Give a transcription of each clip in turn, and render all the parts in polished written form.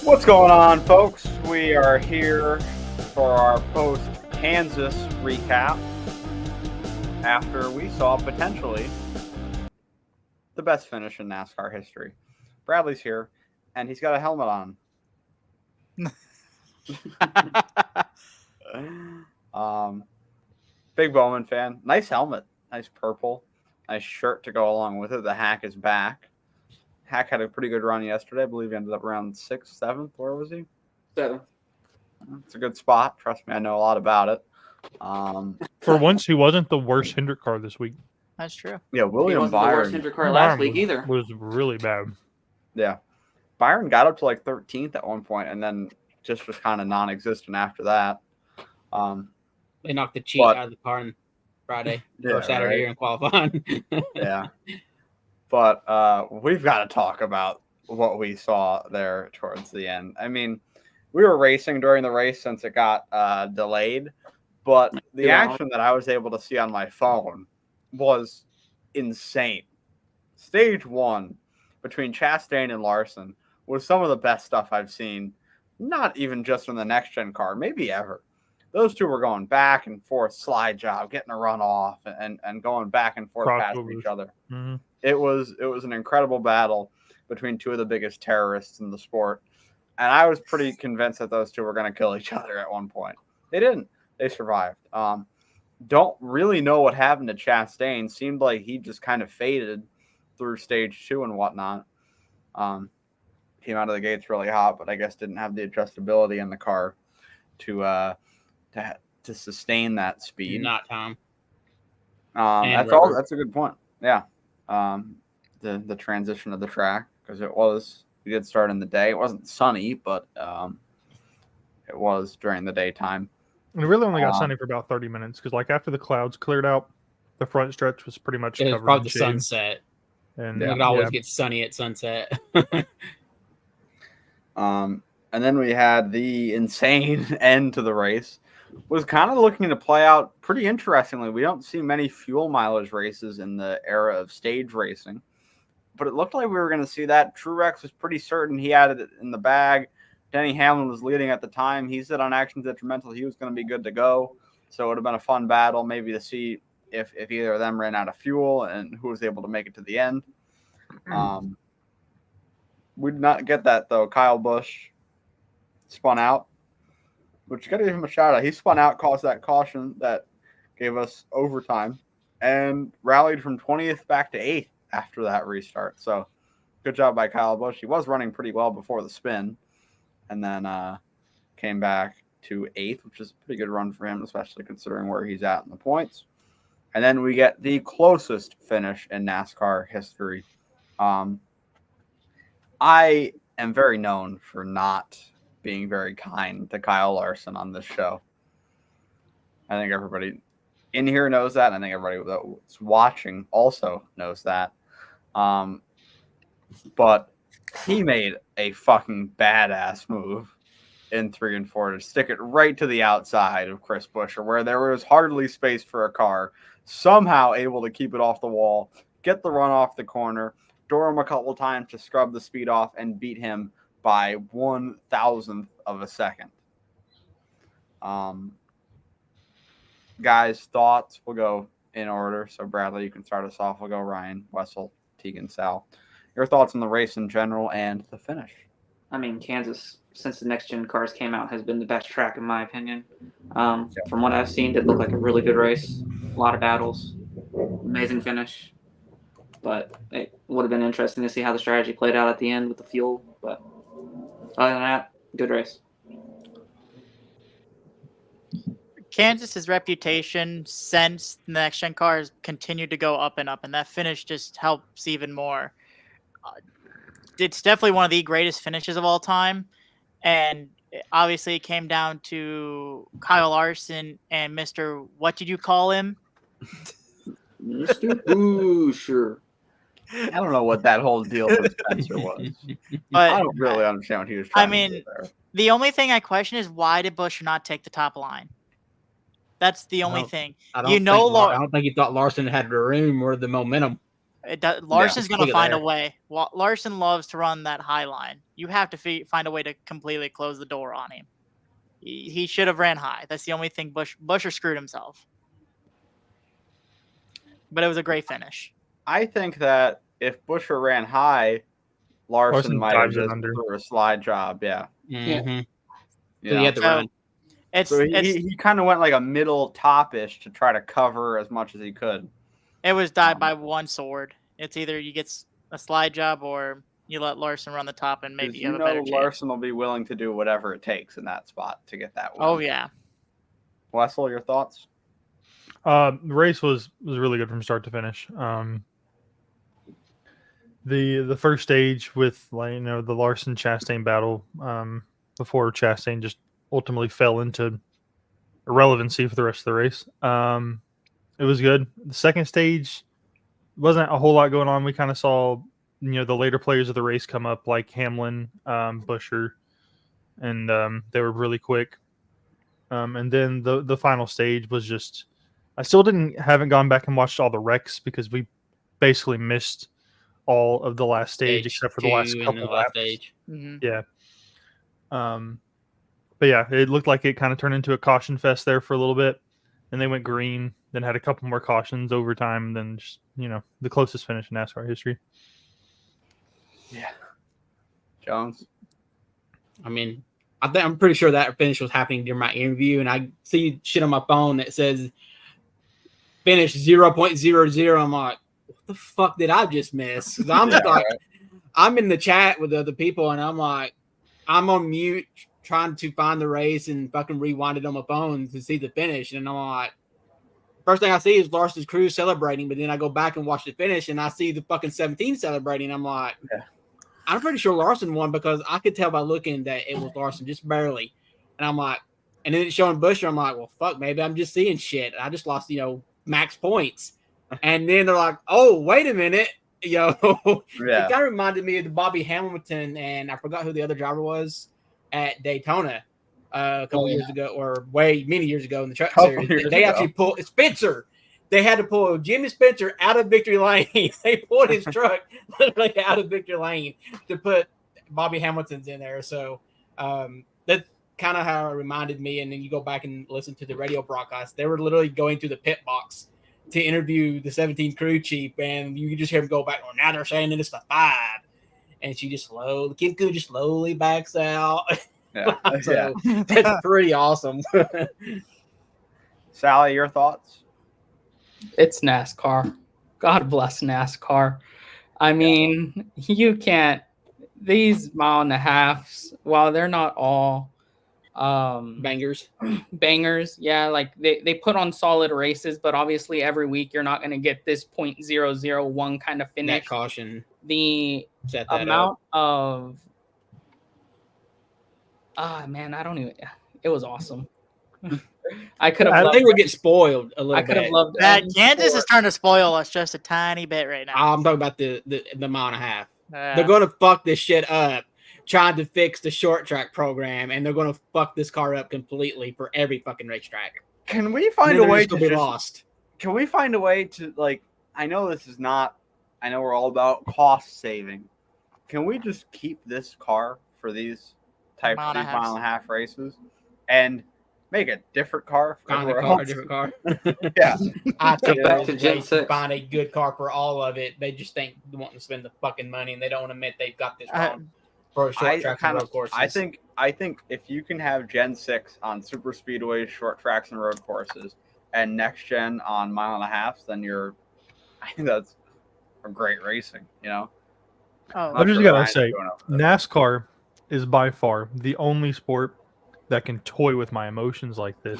What's going on, folks? We are here for our post-Kansas recap after we saw potentially the best finish in NASCAR history. Bradley's here, and he's got a helmet on. Big Bowman fan. Nice helmet. Nice purple. Nice shirt to go along with it. The Hack is back. Hack had a pretty good run yesterday. I believe he ended up around 6th, 7th. Where was he? 7th. It's a good spot. Trust me, I know a lot about it. For once, he wasn't the worst Hendrick car this week. That's true. Yeah, He William wasn't the Byron. worst Hendrick car last week either. Was really bad. Yeah. Byron got up to like 13th at one point and then just was kind of non-existent after that. They knocked the cheat out of the car on Friday or Saturday here in qualifying. Yeah. But we've got to talk about what we saw there towards the end. I mean, we were racing during the race since it got delayed, but the action that I was able to see on my phone was insane. Stage 1 between Chastain and Larson was some of the best stuff I've seen, not even just in the next-gen car, maybe ever. Those two were going back and forth, slide job, getting a run off, and going back and forth past each other. Mm-hmm. It was an incredible battle between two of the biggest terrorists in the sport. And I was pretty convinced that those two were going to kill each other at one point. They didn't. They survived. Don't really know what happened to Chastain. Seemed like he just kind of faded through stage 2 and whatnot. Came out of the gates really hot, but I guess didn't have the adjustability in the car to sustain that speed. Not Tom. That's a good point. Yeah. The transition of the track, because we did start in the day. It wasn't sunny, but it was during the daytime. And it really only got sunny for about 30 minutes because, like, after the clouds cleared out, the front stretch was pretty much covered. It was probably the shade. sunset. And it always gets sunny at sunset. And then we had the insane end to the race. Was kind of looking to play out pretty interestingly. We don't see many fuel mileage races in the era of stage racing, but it looked like we were going to see that. Truex was pretty certain he had it in the bag. Denny Hamlin was leading at the time. He said on Actions Detrimental he was going to be good to go. So it would have been a fun battle, maybe to see if either of them ran out of fuel and who was able to make it to the end. We did not get that, though. Kyle Busch spun out, which got to give him a shout out. He spun out, caused that caution that gave us overtime, and rallied from 20th back to 8th after that restart. So good job by Kyle Busch. He was running pretty well before the spin, and then came back to 8th, which is a pretty good run for him, especially considering where he's at in the points. And then we get the closest finish in NASCAR history. I am very known for not being very kind to Kyle Larson on this show. I think everybody in here knows that. And I think everybody that's watching also knows that. But he made a fucking badass move in 3 and 4 to stick it right to the outside of Chris Buescher, where there was hardly space for a car, somehow able to keep it off the wall, get the run off the corner, door him a couple times to scrub the speed off, and beat him by 1,000th of a second. Guys, thoughts? We'll go in order. So, Bradley, you can start us off. We'll go Ryan, Wessel, Tegan, Sal. Your thoughts on the race in general and the finish? I mean, Kansas, since the next-gen cars came out, has been the best track, in my opinion. From what I've seen, it looked like a really good race. A lot of battles. Amazing finish. But it would have been interesting to see how the strategy played out at the end with the fuel. But other than that, good race. Kansas's reputation since the next-gen cars continued to go up, and that finish just helps even more. It's definitely one of the greatest finishes of all time, and obviously it came down to Kyle Larson and Mr. What did you call him? Mr. Buescher. I don't know what that whole deal with Spencer was. But I don't really understand what he was trying to do there. The only thing I question is why did Buescher not take the top line? That's the only thing. I don't think he thought Larson had the room or the momentum. Larson's going to look at find a there. way. Larson loves to run that high line. You have to find a way to completely close the door on him. He should have ran high. That's the only thing Busher screwed himself. But it was a great finish. I think that if Busher ran high, Larson might have dives it just under. threw a slide job. Yeah. Mm-hmm. You So know? he had to run. So he kind of went like a middle top-ish to try to cover as much as he could. It was died by one sword. It's either you get a slide job or you let Larson run the top and maybe you have a better chance. Larson will be willing to do whatever it takes in that spot to get that win. Oh, yeah. Wessel, your thoughts? The race was really good from start to finish. The first stage with the Larson Chastain battle before Chastain just ultimately fell into irrelevancy for the rest of the race. It was good. The second stage wasn't a whole lot going on. We kind of saw the later players of the race come up like Hamlin, Busher, and they were really quick. And then the final stage was just. I still haven't gone back and watched all the wrecks because we basically missed all of the last stage except for the last couple of laps. Mm-hmm. Yeah. But yeah, it looked like it kind of turned into a caution fest there for a little bit, and they went green, then had a couple more cautions over time, and then just the closest finish in NASCAR history. Yeah. Jones. I mean, I'm pretty sure that finish was happening during my interview, and I see shit on my phone that says finish 0.00. I'm like, what the fuck did I just miss? 'Cause I'm like, I'm in the chat with other people, and I'm like, I'm on mute trying to find the race and fucking rewind it on my phone to see the finish, and I'm like, first thing I see is Larson's crew celebrating, but then I go back and watch the finish, and I see the fucking 17 celebrating. I'm like, I'm pretty sure Larson won because I could tell by looking that it was Larson just barely, and I'm like, and then it's showing Busher. I'm like, well, fuck, maybe I'm just seeing shit. I just lost, max points. And then they're like, oh, wait a minute. It kind of reminded me of the Bobby Hamilton, and I forgot who the other driver was at Daytona a couple years ago, or many years ago in the truck series. They actually pulled Spencer. They had to pull Jimmy Spencer out of victory lane. They pulled his truck literally out of victory lane to put Bobby Hamilton's in there. So that's kind of how it reminded me. And then you go back and listen to the radio broadcast. They were literally going to the pit box to interview the 17 crew chief, and you just hear him go back. Well, now they're saying that it's the 5, and she just Kimco just slowly backs out. Yeah, so that's pretty awesome. Sally, your thoughts? It's NASCAR. God bless NASCAR. I mean, you can't. These mile and a halves, while they're not all bangers, yeah, like they put on solid races, but obviously every week you're not going to get this 0.001 kind of finish. That caution. The amount of man, I don't even. It was awesome. I could have. I think we're getting spoiled a little bit. I could have loved that. Kansas is trying to spoil us just a tiny bit right now. I'm talking about the mile and a half. They're going to fuck this shit up, trying to fix the short track program, and they're going to fuck this car up completely for every fucking racetrack. Can we find a way to be lost? Can we find a way to, like, I know this is not, I know we're all about cost saving. Can we just keep this car for these type of mile and a half races and make a different car for a different car? Yeah. I think back to Gen 6. Find a good car for all of it. They just think they want to spend the fucking money, and they don't want to admit they've got this wrong for a short track and road courses. I think if you can have Gen 6 on super speedways, short tracks, and road courses, and next gen on mile and a half, then I think that's a great racing, Oh. I just gotta say, NASCAR is by far the only sport that can toy with my emotions like this,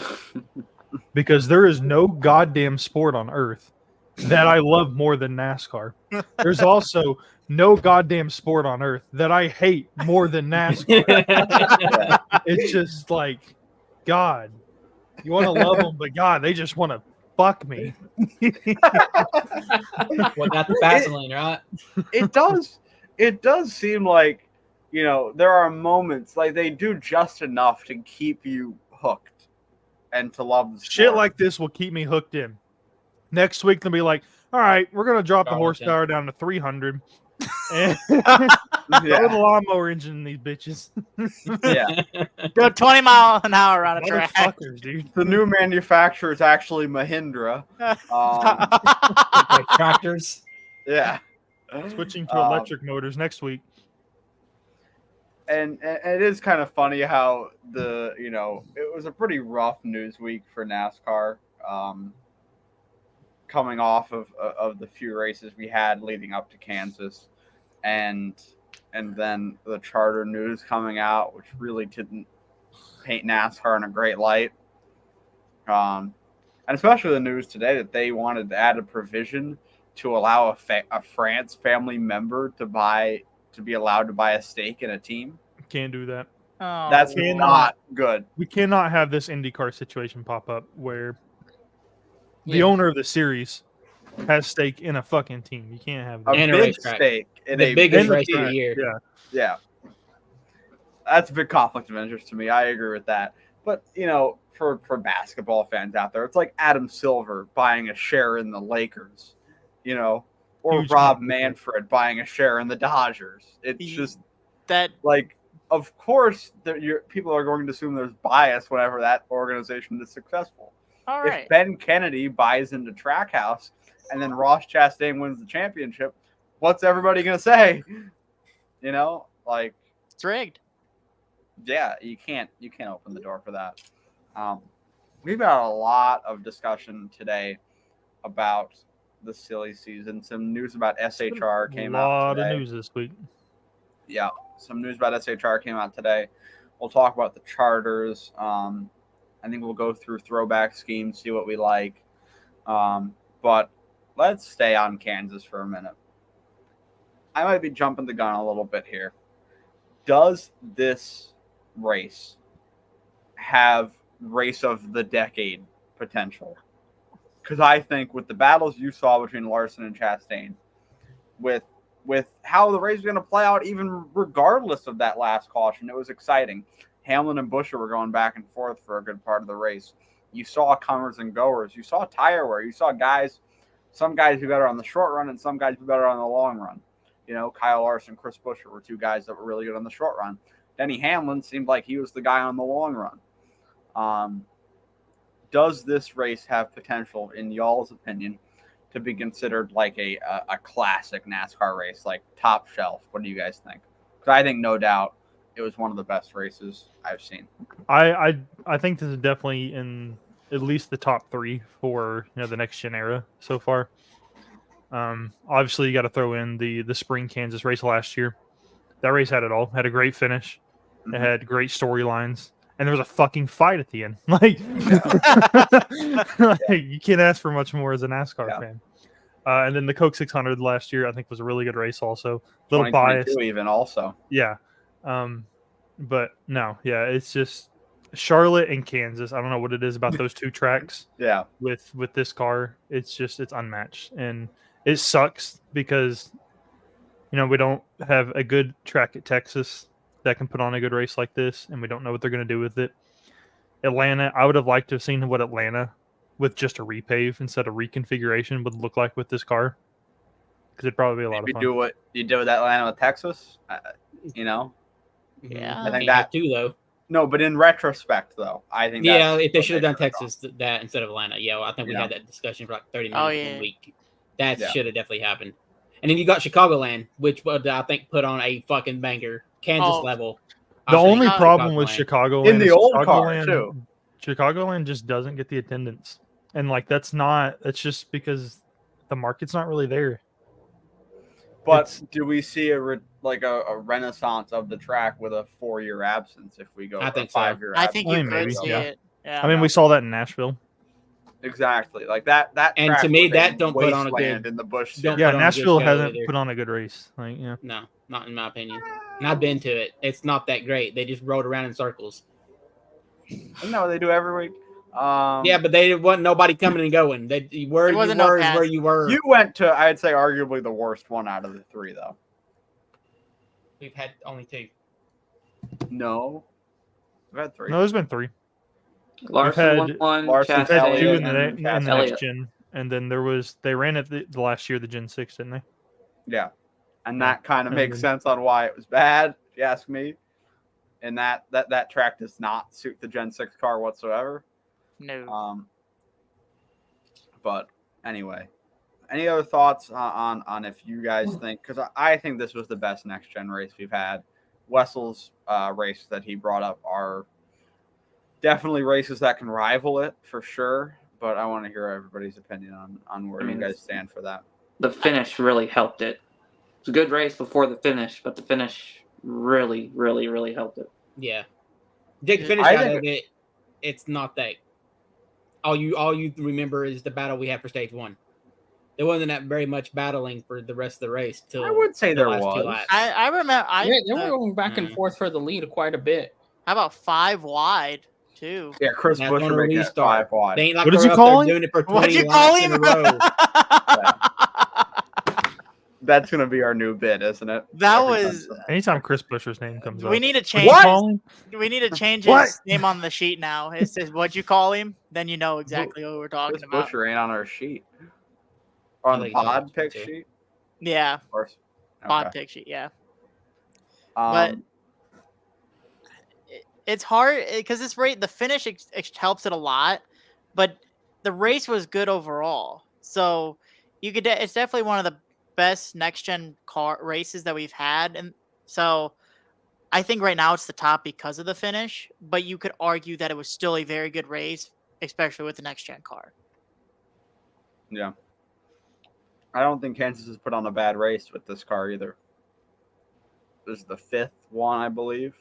because there is no goddamn sport on earth that I love more than NASCAR. There's also no goddamn sport on earth that I hate more than NASCAR. It's just like, God, you want to love them, but God, they just want to fuck me. Well, not the Vaseline, right? It does seem like, there are moments like they do just enough to keep you hooked and to love the sport. Shit like this will keep me hooked in. Next week they'll be like, all right, we're gonna drop the Darlington. horsepower down to 300 and throw the Yeah, lawnmower engine in these bitches. yeah. Go 20 mile an hour on a track. Motherfuckers, dude. The new manufacturer is actually Mahindra. Like tractors. Yeah. Switching to electric motors next week. And it is kind of funny how it was a pretty rough news week for NASCAR, coming off of the few races we had leading up to Kansas, and then the charter news coming out, which really didn't paint NASCAR in a great light. And especially the news today that they wanted to add a provision to allow a France family member to be allowed to buy a stake in a team. Can't do that. Oh, That's not good. We cannot have this IndyCar situation pop up where the Yeah. owner of the series has stake in a fucking team. You can't have A that. And a big racetrack. stake in The a biggest big race of team. the year. Yeah. Yeah. That's a big conflict of interest to me. I agree with that. But, for basketball fans out there, it's like Adam Silver buying a share in the Lakers, or Huge Rob conflict. Manfred buying a share in the Dodgers. It's just that like, of course, people are going to assume there's bias whenever that organization is successful. all right. If Ben Kennedy buys into Trackhouse and then Ross Chastain wins the championship, what's everybody going to say? Like, It's rigged. yeah, you can't open the door for that. We've got a lot of discussion today about the silly season. Some news about SHR came a out lot today. of news this week. Yeah, some news about SHR came out today. We'll talk about the charters. I think we'll go through throwback schemes, see what we like. But let's stay on Kansas for a minute. I might be jumping the gun a little bit here. Does this race have race of the decade potential? Because I think with the battles you saw between Larson and Chastain, with how the race is going to play out, even regardless of that last caution, it was exciting. Hamlin and Buescher were going back and forth for a good part of the race. You saw comers and goers. You saw tire wear. You saw some guys be better on the short run and some guys be better on the long run. Kyle Larson, Chris Buescher were two guys that were really good on the short run. Denny Hamlin seemed like he was the guy on the long run. Does this race have potential, in y'all's opinion, to be considered like a classic NASCAR race, like top shelf? What do you guys think? Because I think no doubt it was one of the best races I've seen. I think this is definitely in at least the top 3 for the next gen era so far. Obviously you got to throw in the spring Kansas race last year. That race had it all. Had a great finish. Mm-hmm. It had great storylines, and there was a fucking fight at the end. Like, you can't ask for much more as a NASCAR fan. And then the Coke 600 last year, I think, was a really good race. Also, a little biased, even also. Yeah, but no, yeah, it's just Charlotte and Kansas. I don't know what it is about those two tracks. Yeah, with this car, it's unmatched, and it sucks because we don't have a good track at Texas that can put on a good race like this, and we don't know what they're going to do with it. Atlanta, I would have liked to have seen what Atlanta with just a repave instead of reconfiguration would look like with this car, because it'd probably be a lot of fun. Do what you did with Atlanta with Texas, Yeah, I think that too, though. No, but in retrospect, though, I think if they should have done Texas that instead of Atlanta, I think we had that discussion for like 30 minutes one week. That should have definitely happened. And then you got Chicagoland, which would I think put on a fucking banger, Kansas level. The only problem with Chicagoland in the old car too, Chicagoland just doesn't get the attendance, and that's just because the market's not really there. But do we see a renaissance of the track with a 4-year absence if we go? I think 5-year. I think you maybe, could see it. Yeah. I mean, we saw that in Nashville. Exactly, like that. And to me, that don't put on a good in the Busch. Yeah, Nashville hasn't put on a good race. No, not in my opinion. And I've been to it. It's not that great. They just rode around in circles. No, they do every week. But they didn't want nobody coming and going. Where you were. You went to, I'd say, arguably the worst one out of the 3, though. We've had only 2. No, we've had 3. No, there's been 3. Larson won one. Larson, We've had 2 in Chastain, the and next gen. and then they ran it the last year, the Gen 6, didn't they? Yeah. And Yeah. that kind of And makes then- sense on why it was bad, if you ask me. And that track does not suit the Gen 6 car whatsoever. No. But anyway, any other thoughts on if you guys think, because I think this was the best next gen race we've had. Wessel's race that he brought up are definitely races that can rival it for sure. But I want to hear everybody's opinion on where you guys stand for that. The finish really helped it. It was a good race before the finish, but the finish really, really, really helped it. Yeah. Take the finish I out think- of it. It's not that. All you remember is the battle we had for stage 1. There wasn't that very much battling for the rest of the race till I would say the there last two was. laps. I remember. They were going back and forth for the lead quite a bit. How about 5 wide too? Yeah, Chris That's Buescher on a making it restart. 5 wide. They ain't like What did they're you up call there him? doing it for What'd 20 you call laps in a him? row. That's going to be our new bid, isn't it? That Every was- time. Anytime Chris Busher's name comes up, We need to what'd change. you What? call him? We need to change What? his name on the sheet now. It says, "What'd you call him?" Then you know exactly what we're talking Chris about. Buescher ain't on our sheet. Or on I the think it's on pod this pick one, too. sheet? Yeah, Of course. pod Okay. pick sheet. Yeah, but it's hard because this rate, the finish helps it a lot, but the race was good overall. So you could. It's definitely one of the best next gen car races that we've had, and so I think right now it's the top because of the finish. But you could argue that it was still a very good race, especially with the next gen car. Yeah. I don't think Kansas has put on a bad race with this car either. This is the 5th one, I believe.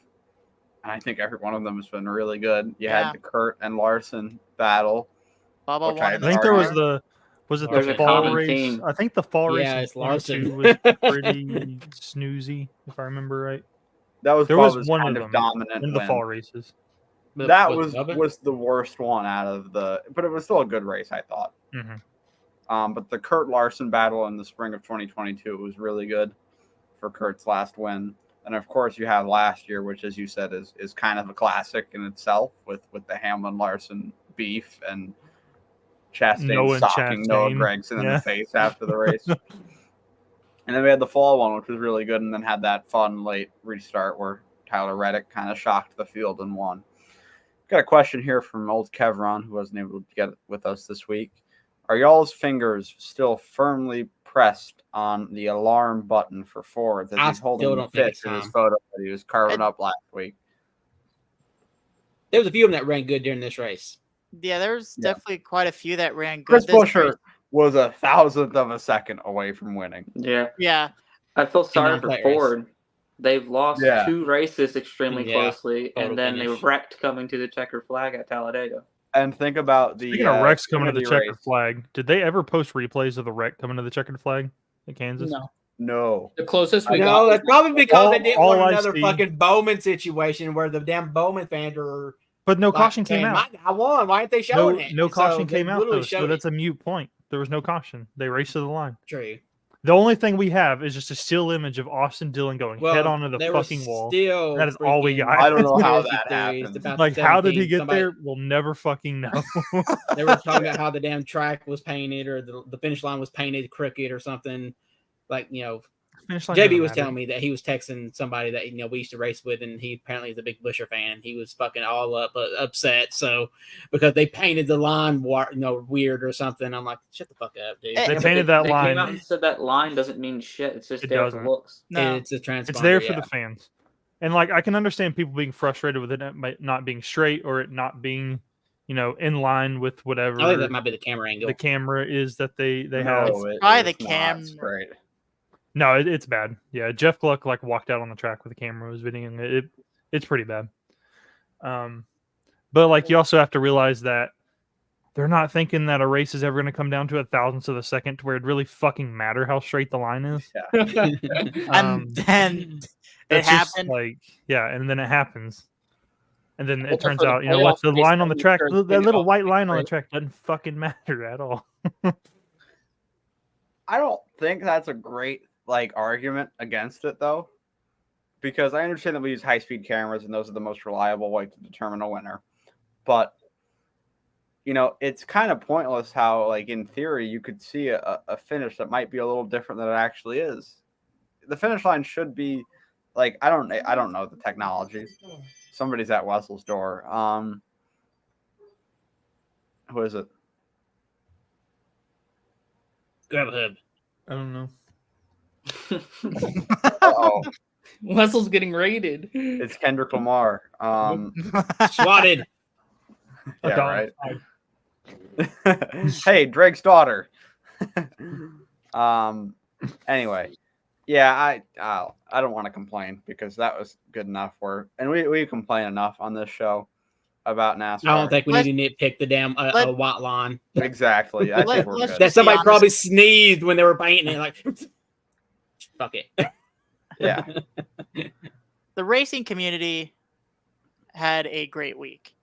And I think every one of them has been really good. You Yeah. had the Kurt and Larson battle. Bubba Which won I in I this think there was car. it There's the a fall common race? theme. I think the fall race Yeah, in it's Larson. 22 was pretty snoozy, if I remember right. That was There was Bubba's one kind of of them dominant in the win. fall races. That Was was Bubba? the worst one out of the, but it was still a good race, I thought. hmm But the Kurt Larson battle in the spring of 2022 was really good for Kurt's last win. And of course, you have last year, which, as you said, is kind of a classic in itself with the Hamlin Larson beef and Chastain Noah socking Noah Chastain. Gragson in Yeah. the face after the race. And then we had the fall one, which was really good, and then had that fun late restart where Tyler Reddick kind of shocked the field and won. Got a question here from old Kevron, who wasn't able to get with us this week. Are y'all's fingers still firmly pressed on the alarm button for Fords as I he's holding still the don't think fish it's in his time. photo that he was carving up last week? There was a few of them that ran good during this race. Yeah, there's Yeah. definitely quite a few that ran good. Chris this Buescher race. was 1,000th of a second away from winning. Yeah. Yeah, I feel sorry not for that race. Ford. They've lost Yeah. 2 races extremely Yeah, closely, total and then they finish. wrecked coming to the checkered flag at Talladega. And think about the Speaking of Rex coming to the Xfinity checkered race. flag, did they ever post replays of the wreck coming to the checkered flag in Kansas? No, No. the closest we No, got. that's probably because they didn't all want I another see- fucking Bowman situation where the damn Bowman fans are But no like, caution came saying, out. "My guy won. Why aren't they showing No, it?" no And caution so they came out literally though, so showed that's it. a mute point. There was no caution. They raced to the line. True. The only thing we have is just a still image of Austin Dillon going head onto the there were fucking wall. Still That is all we freaking got. I don't know how conspiracy that theories happened. about Like, the how did he 17. get Somebody- there? We'll never fucking know. They were talking about how the damn track was painted or the finish line was painted crooked or something. Like, Finish line JB doesn't was matter. telling me that he was texting somebody that we used to race with, and he apparently is a big Busher fan. And he was fucking all upset. So because they painted the line, weird or something. I'm like, shut the fuck up, dude. They Yeah, but painted that they line. came out and said that line doesn't mean shit. It's just It there doesn't. for looks. no. It's a transponder. It's there for yeah. the fans. And like I can understand people being frustrated with it not being straight or it not being, in line with whatever I think that might be the camera angle. the camera is that they have. No, it probably is the not cam- straight. No, it's bad. Yeah, Jeff Gluck walked out on the track with the camera was videoing it. It's pretty bad. But you also have to realize that they're not thinking that a race is ever going to come down to 1,000ths of a second to where it really fucking matter how straight the line is. And then it That's just happened. and then it happens. And then Well, it turns for the out, the playoff race, line on the I'm track, sure that it's little all white line on the straight. track doesn't fucking matter at all. I don't think that's a great argument against it though, because I understand that we use high speed cameras and those are the most reliable way to determine a winner. But it's kind of pointless how, like, in theory, you could see a finish that might be a little different than it actually is. The finish line should be, like, I don't know the technology. Somebody's at Wessel's door. Who is it? Grab him. I don't know. Oh, Wessel's getting raided. it's Kendrick Lamar. Swatted. Yeah, right. Hey, Drake's daughter. Anyway, yeah, I don't want to complain because that was good enough. And we complain enough on this show about NASCAR. I don't think we need to nitpick the damn white line. Exactly. I think we're let's good. That just somebody be probably honest. sneezed when they were painting it. Like, fuck it. Yeah. The racing community had a great week.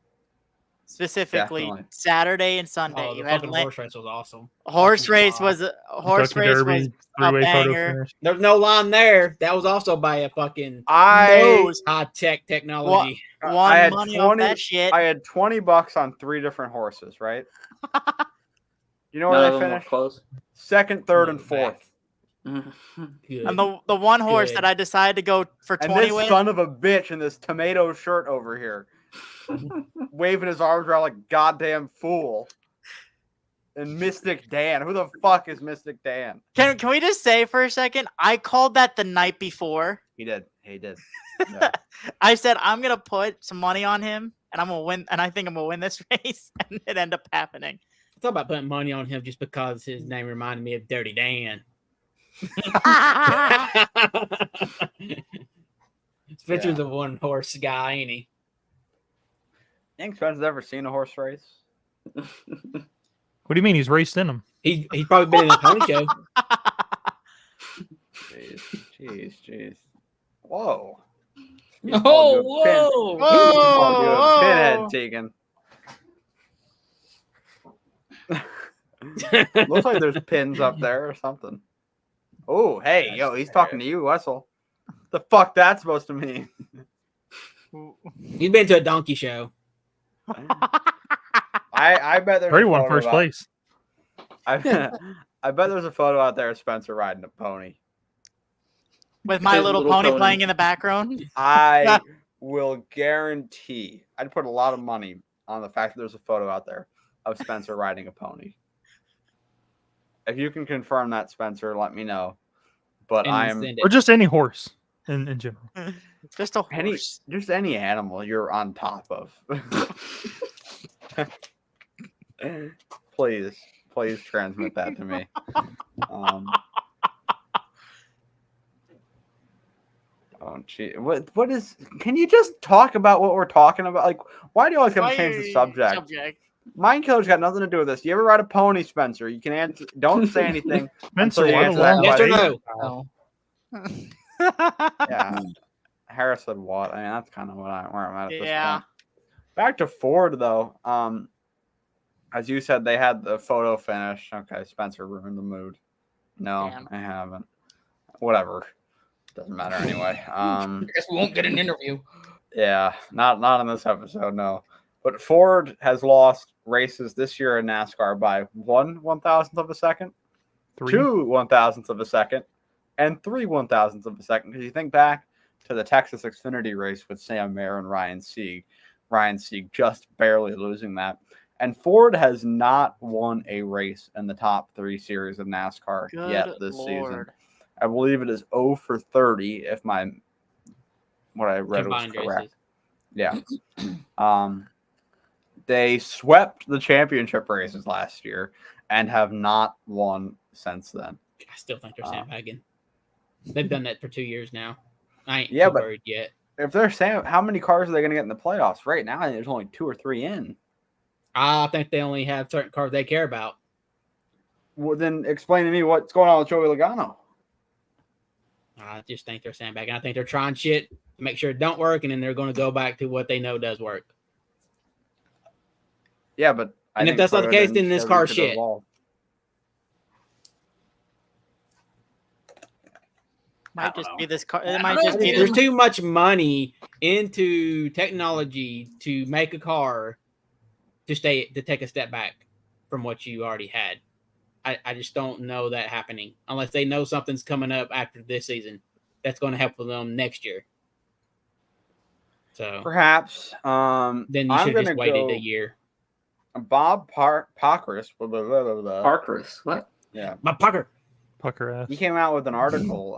Specifically, Definitely. Saturday and Sunday. Oh, the you had fucking horse, horse race was awesome. race was a Kentucky Derby, a three-way photo banger. finish. There's no line there. That was also by a fucking Knows high-tech technology. won I had money off that shit. I had $20 on 3 different horses, right? You know where None of they them were finished? close. Second, third, and fourth. Good. And the one horse Good. that I decided to go for And 20 this with, son of a bitch in this tomato shirt over here, waving his arms around like a goddamn fool. And Mystic Dan. Who the fuck is Mystic Dan? can we just say for a second, I called that the night before. He did. Yeah. I said I'm gonna put some money on him and I'm gonna win, and I think I'm gonna win this race, and it ended up happening. I thought about putting money on him just because his name reminded me of Dirty Dan. Spencer's a one horse guy, ain't he? Think Spencer's ever seen a horse race? What do you mean he's raced in them? He's probably been in a pony show. Jeez. Whoa. Oh, whoa! Oh, pinhead, Tegan. Looks like there's pins up there or something. Oh, hey, yo, he's talking to you, Wessel. The fuck that's supposed to mean? He's been to a donkey show. I bet there's Already a won photo first out- place. I bet there's a photo out there of Spencer riding a pony. With My His Little Little Pony Pony. playing in the background. I will guarantee, I'd put a lot of money on the fact that there's a photo out there of Spencer riding a pony. If you can confirm that, Spencer, let me know. But And I am send Or it. just any horse in general. Just a horse. just any animal you're on top of. Please transmit that to me. Oh, gee. What is? Can you just talk about what we're talking about? Like, why do you always have to change the subject? Mind Killer's got nothing to do with this. You ever ride a pony, Spencer? You can answer. Don't say anything. Spencer, you what a answer long that Yes or way. no? Oh. Yeah. Harris said what? I mean, that's kind of where I'm at this Yeah. point. Back to Ford, though. As you said, they had the photo finish. Okay, Spencer ruined the mood. No, Damn. I haven't. Whatever. Doesn't matter anyway. I guess we won't get an interview. Yeah, not on this episode, no. But Ford has lost races this year in NASCAR by 1/1000th of a second, 2 1,000ths of a second, and 3 1,000ths of a second. Because you think back to the Texas Xfinity race with Sam Mayer and Ryan Sieg just barely losing that. And Ford has not won a race in the top 3 series of NASCAR yet this season. I believe it is 0 for 30 if what I read was Combined correct. races. Yeah. They swept the championship races last year and have not won since then. I still think they're sandbagging. They've done that for 2 years now. I ain't Yeah, too but- worried yet. If they're saying how many cars are they going to get in the playoffs? Right now, I think there's only 2 or 3 in. I think they only have certain cars they care about. Well, then explain to me what's going on with Joey Logano. I just think they're sandbagging. I think they're trying shit to make sure it don't work, and then they're going to go back to what they know does work. Yeah, but And if that's not the case, then this car's shit. Might just be this car. It I might don't just know. be There's this. too much money into technology to make a car to take a step back from what you already had. I just don't know that happening unless they know something's coming up after this season that's going to help them next year. So Perhaps. then you I'm should have gonna just waited go a year. Bob Parkris. Parkris, what? Yeah, My pucker. Pucker ass. he came out with an article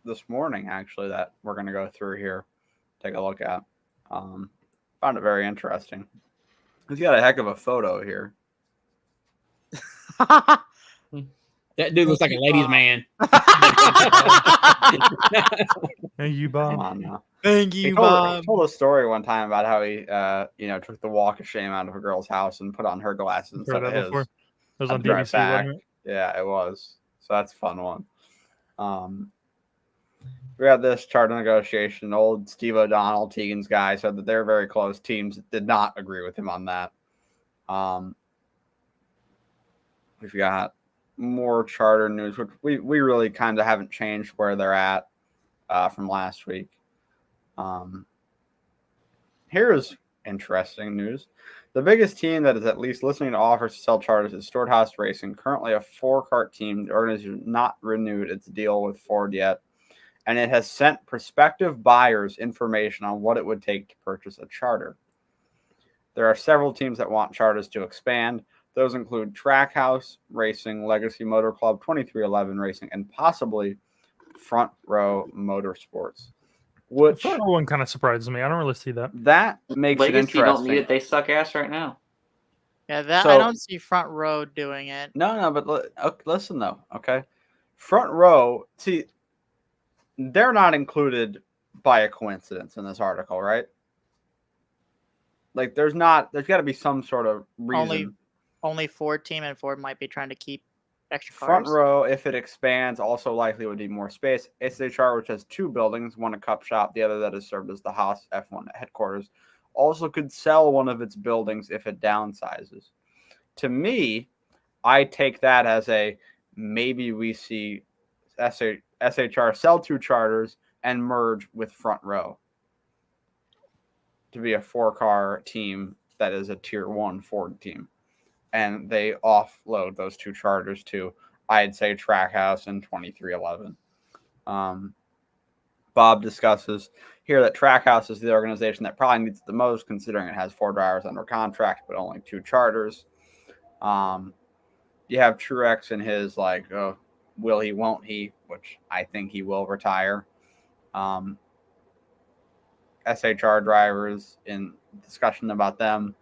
this morning, actually, that we're gonna go through here, take a look at. Found it very interesting. He's got a heck of a photo here. That dude looks like a ladies' man. Thank you, Come Bob. on now. Thank He you, told, Bob. he told a story one time about how he, took the walk of shame out of a girl's house and put on her glasses Heard instead of that his. before. It was I'll on be right BBC, back. wasn't it? Yeah, it was. So that's a fun one. We had this charter negotiation. Old Steve O'Donnell, Tegan's guy, said that they're very close. Teams did not agree with him on that. We've got more charter news, which we really kind of haven't changed where they're at from last week. Here's interesting news. The biggest team that is at least listening to offers to sell charters is Storehouse Racing, currently a 4-kart team. The organization has not renewed its deal with Ford yet, and it has sent prospective buyers information on what it would take to purchase a charter. There are several teams that want charters to expand. Those include Trackhouse Racing, Legacy Motor Club, 2311 Racing, and possibly Front Row Motorsports. Which Front row one kind of surprises me. I don't really see that. that makes it Legacy interesting. don't need it. They suck ass right now. Yeah, that So- I don't see Front Row doing it. No, but listen though, okay? Front Row, see, they're not included by a coincidence in this article, right? Like, there's got to be some sort of reason. Only Ford team, and Ford might be trying to keep extra cars. Front Row, if it expands, also likely would need more space. SHR, which has 2 buildings, one a cup shop, the other that has served as the Haas F1 headquarters, also could sell one of its buildings if it downsizes. To me, I take that as a maybe we see SHR sell 2 charters and merge with Front Row to be a 4-car team that is a tier 1 Ford team. And they offload those 2 charters to, I'd say, Trackhouse and 2311. Bob discusses here that Trackhouse is the organization that probably needs it the most, considering it has 4 drivers under contract, but only 2 charters. You have Truex and his, will he, won't he, which I think he will retire. SHR drivers in discussion about them.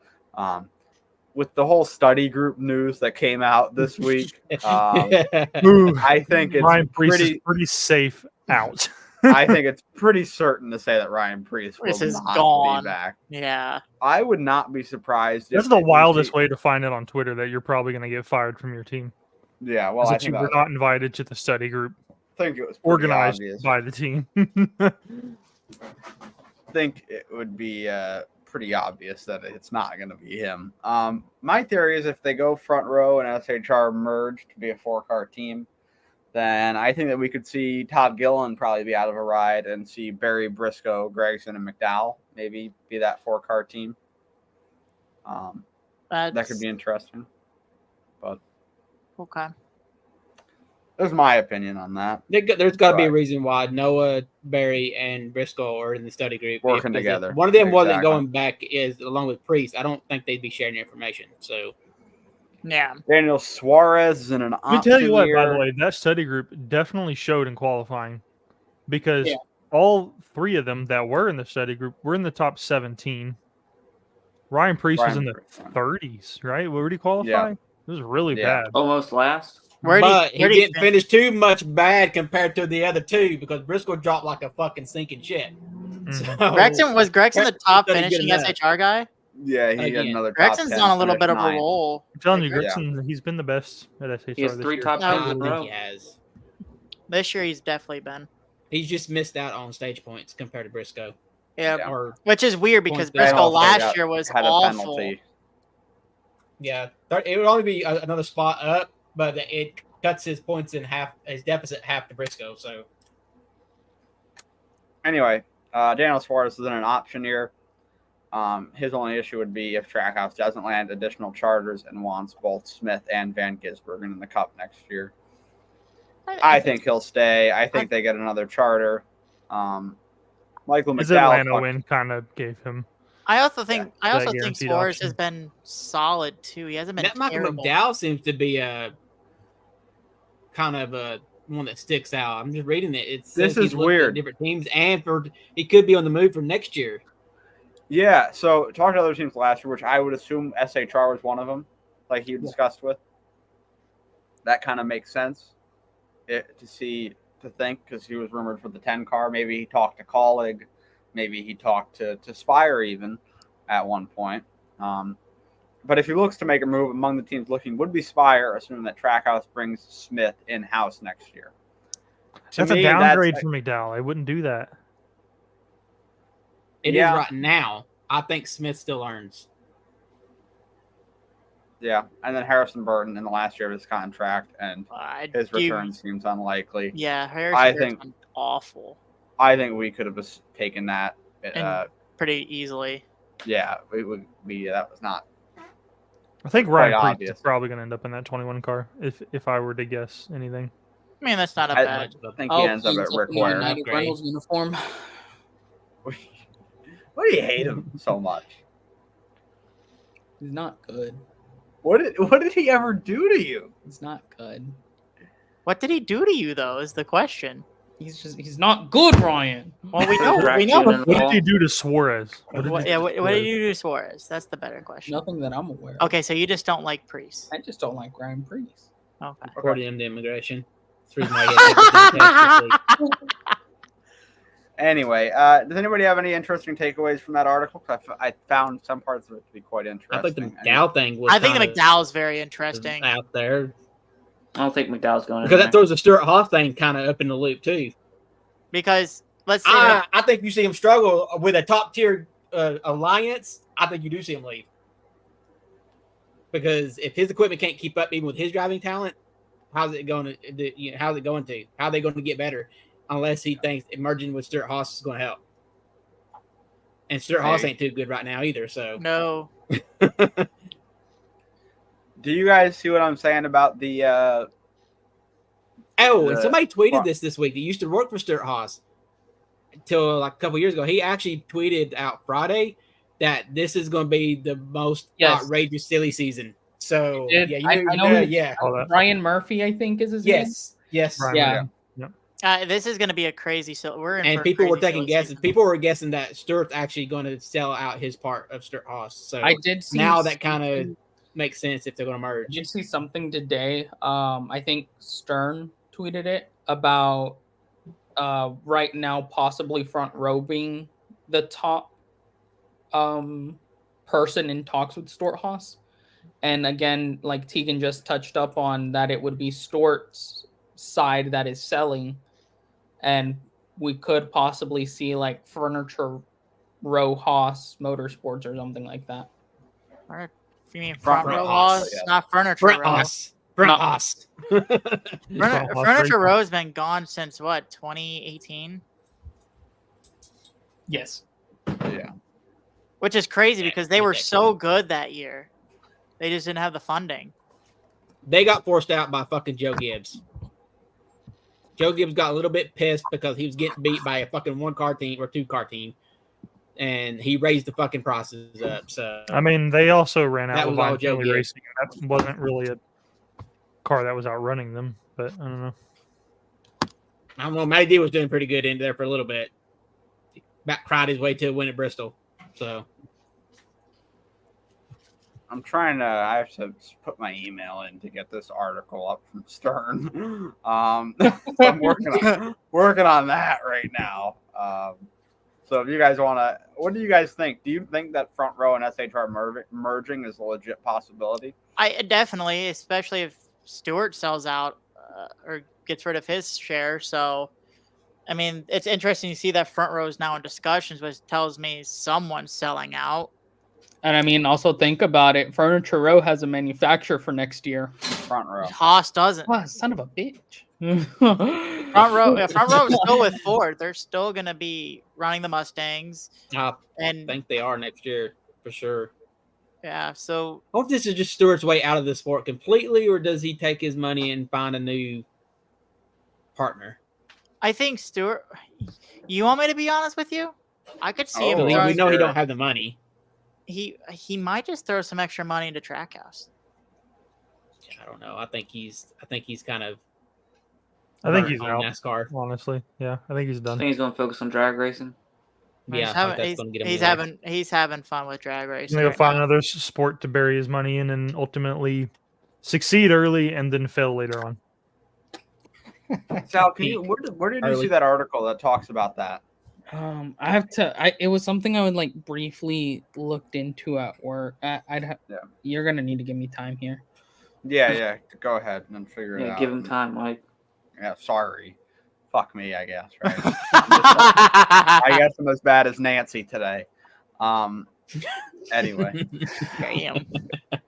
With the whole study group news that came out this week, I think it's Ryan Preece is pretty. pretty safe out. I think it's pretty certain to say that Ryan Preece will This is not gone. be back. Yeah. I would not be surprised. That's if the we wildest see- way to find it on Twitter that you're probably going to get fired from your team. Yeah, well, Is I that you think, were not invited to the study group I think it was pretty organized obvious. by the team. I think it would be pretty obvious that it's not going to be him. My theory is if they go Front Row and SHR merge to be a 4-car team, then I think that we could see Todd Gillen probably be out of a ride and see Barry, Briscoe, Gregson, and McDowell maybe be that 4-car team. That could be interesting. But Okay. there's my opinion on that. There's got to be a Right. reason why Noah, Barry, and Briscoe are in the study group. Working Because together. if one of them wasn't Exactly. going back along with Priest, I don't think they'd be sharing information. So Yeah. Daniel Suarez is in an Let me option tell you what, year. by the way, that study group definitely showed in qualifying because Yeah. all 3 of them that were in the study group were in the top 17. Ryan Preece was Ryan in the Preece, right. 30s, right? Where did he qualify? Yeah. It was really Yeah. bad. Almost last. but he where'd didn't fin- finish too much bad compared to the other 2 because Briscoe dropped like a fucking sinking shit. Mhm. So, Gregson was Gregson the top Study good finishing enough. SHR guy? Yeah, he had Again. another top Gregson's 10 on a little finish, bit of a 9th. roll. I'm telling you, Agree. Gregson, he's been the best at SHR He has this 3 year. top No, I 10s don't in a think row. he has. This year he's definitely been. He's just missed out on stage points compared to Briscoe. Yeah. Yeah. Or Which is weird because Points. And Briscoe also last got- year was had a awful. penalty. yeah, it would only be another spot up, but it cuts his points in half, his deficit half to Briscoe. So Anyway, Daniel Suarez is in an option year. His only issue would be if Trackhouse doesn't land additional charters and wants both Smith and Van Gisbergen in the Cup next year. I think he'll stay. I think they get another charter. Michael His McDowell. Atlanta win kind of gave him. I also think guaranteed Suarez option. has been solid too. He hasn't been That Michael terrible. McDowell seems to be a kind of a one that sticks out. I'm just reading it. It says This he's is looking at weird. different teams, and he could be on the move for next year. Yeah, so talking to other teams last year, which I would assume SHR was one of them, like you discussed with. That kind of makes sense to think, because he was rumored for the 10 car. Maybe he talked to Colleague. Maybe he talked to Spire even at one point. But if he looks to make a move, among the teams looking would be Spire, assuming that Trackhouse brings Smith in-house next year. That's a downgrade for McDowell. I wouldn't do that. It is right now. I think Smith still earns. Yeah, and then Harrison Burton in the last year of his contract, and his return seems unlikely. Yeah, Harrison Burton's awful. I think we could have just taken that pretty easily. Yeah, we would be. That was not. I think Ryan Preece obvious. is probably going to end up in that 21 car, if I were to guess anything. I mean, that's not a bad. I think he ends up at Rick Ware. Reynolds uniform. Why do you hate him so much? He's not good. What did he ever do to you? He's not good. What did he do to you, though? Is the question. He's not good, Ryan. Well, we know. What did he do to Suarez? What did you do to Suarez? That's the better question. Nothing that I'm aware of. Okay, so you just don't like Preece. I just don't like Ryan Preece. Okay. According to him, the immigration. That's the reason why he had to Anyway, does anybody have any interesting takeaways from that article? I found some parts of it to be quite interesting. I think the McDowell thing was. I think the McDowell's very interesting. Out there. I don't think McDowell's going because that throws the Stuart Haas thing kind of up in the loop too. Because let's say I think you see him struggle with a top tier alliance. I think you do see him leave because if his equipment can't keep up even with his driving talent, how's it going to? How's it going to? How are they going to get better? Unless he thinks merging with Stuart Haas is going to help, and Stuart Haas ain't too good right now either. So no. Do you guys see what I'm saying about the? And somebody tweeted this week. That used to work for Stuart Haas until like a couple years ago. He actually tweeted out Friday that this is going to be the most outrageous silly season. So Ryan Murphy, I think, is his name. Yes, Ryan, this is going to be a crazy. So we're in. And people were taking guesses. People were guessing that Stuart's actually going to sell out his part of Stuart Haas. So I did see now that kind of makes sense if they're going to merge. Did you see something today? I think Stern tweeted it about right now possibly front row being the top person in talks with Stuart Haas. And again, like Tegan just touched up on that, it would be Stuart's side that is selling. And we could possibly see like Furniture Row Haas Motorsports or something like that. You mean front row Haas, not Furniture Row? Haas. Furniture Row has been gone since what, 2018? Yes. Yeah. Which is crazy because they were so good that year. They just didn't have the funding. They got forced out by fucking Joe Gibbs. Joe Gibbs got a little bit pissed because he was getting beat by a fucking 1-car team or 2-car team. And he raised the fucking prices up. So I mean, they also ran out of Joe racing. That wasn't really a car that was outrunning them, but I don't know. I don't know. Matty D was doing pretty good in there for a little bit. Back cried his way to a win at Bristol. So I have to put my email in to get this article up from Stern. I'm working on that right now. So if you guys want to, what do you guys think? Do you think that Front Row and SHR merging is a legit possibility? I definitely, especially if Stewart sells out or gets rid of his share. So, I mean, it's interesting to see that Front Row is now in discussions, which tells me someone's selling out. And I mean, also think about it. Furniture Row has a manufacturer for next year. Front Row. Haas doesn't. Oh, son of a bitch. Front row is still with Ford. They're still gonna be running the Mustangs, I and think they are next year for sure. yeah. So I hope this is just Stewart's way out of the sport completely, or does he take his money and find a new partner? I think Stewart. You want me to be honest with you? I could see him. Oh, We throwing, know he sure. don't have the money. he might just throw some extra money into Trackhouse. I don't know. I think he's kind of. I think burnt he's on out. NASCAR. Honestly, yeah, I think he's I done. think he's going to focus on drag racing. Yeah, I think that's going to get him. He's having fun with drag He's racing. gonna go right find now. another sport to bury his money in, and ultimately succeed early and then fail later on. Sal, where did you Early. see that article that talks about that? I have to. It was something I would like briefly looked into at work. Yeah. You're gonna need to give me time here. Yeah. Go ahead and then figure it Yeah, out. give him time, Mike. Yeah, sorry. Fuck me, I guess. Right. I guess I'm as bad as Nancy today. Anyway. Damn.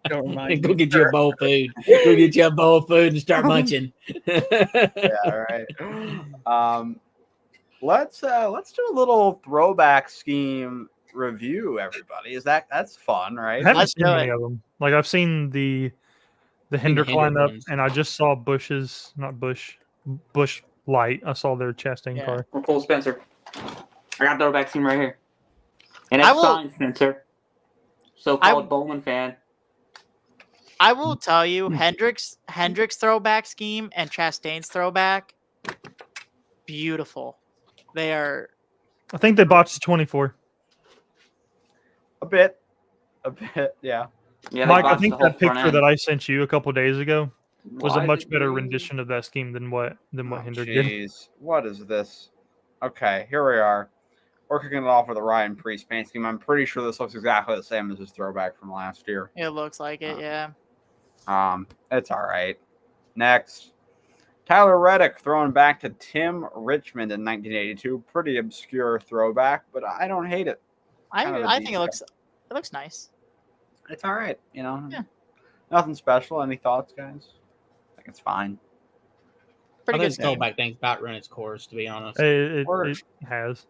Don't remind Go me. get you a bowl of food. Go get you a bowl of food and start munching. Yeah. Right. Let's do a little throwback scheme review. Everybody, that's fun, I right? haven't Let's seen do any it. of them. Like I've seen the Hendrick Hendrick lineup, ones. and I just saw Bush Light. I saw their Chastain Yeah. car. Or Cole Spencer. I got throwback team right here. And I it's will- signed, Spencer. So-called Bowman fan. I will tell you, Hendrick's throwback scheme and Chastain's throwback, beautiful. They are. I think they botched the 24. A bit, yeah. Yeah, they Mike, I botched think the whole that front picture end. that I sent you a couple days ago was Why a is much it better green? rendition of that scheme than what Oh, Hendrick did. jeez, what is this? Okay, here we are. We're kicking it off with a Ryan Priest paint scheme. I'm pretty sure this looks exactly the same as his throwback from last year. It looks like it, yeah. It's all right. Next, Tyler Reddick throwing back to Tim Richmond in 1982. Pretty obscure throwback, but I don't hate it. Kind of a I think decent- it looks nice. It's all right, you know. Yeah. Nothing special. Any thoughts, guys? I think it's fine. Pretty I good think scheme. throwback thing's about run its course, to be honest. It Word. has.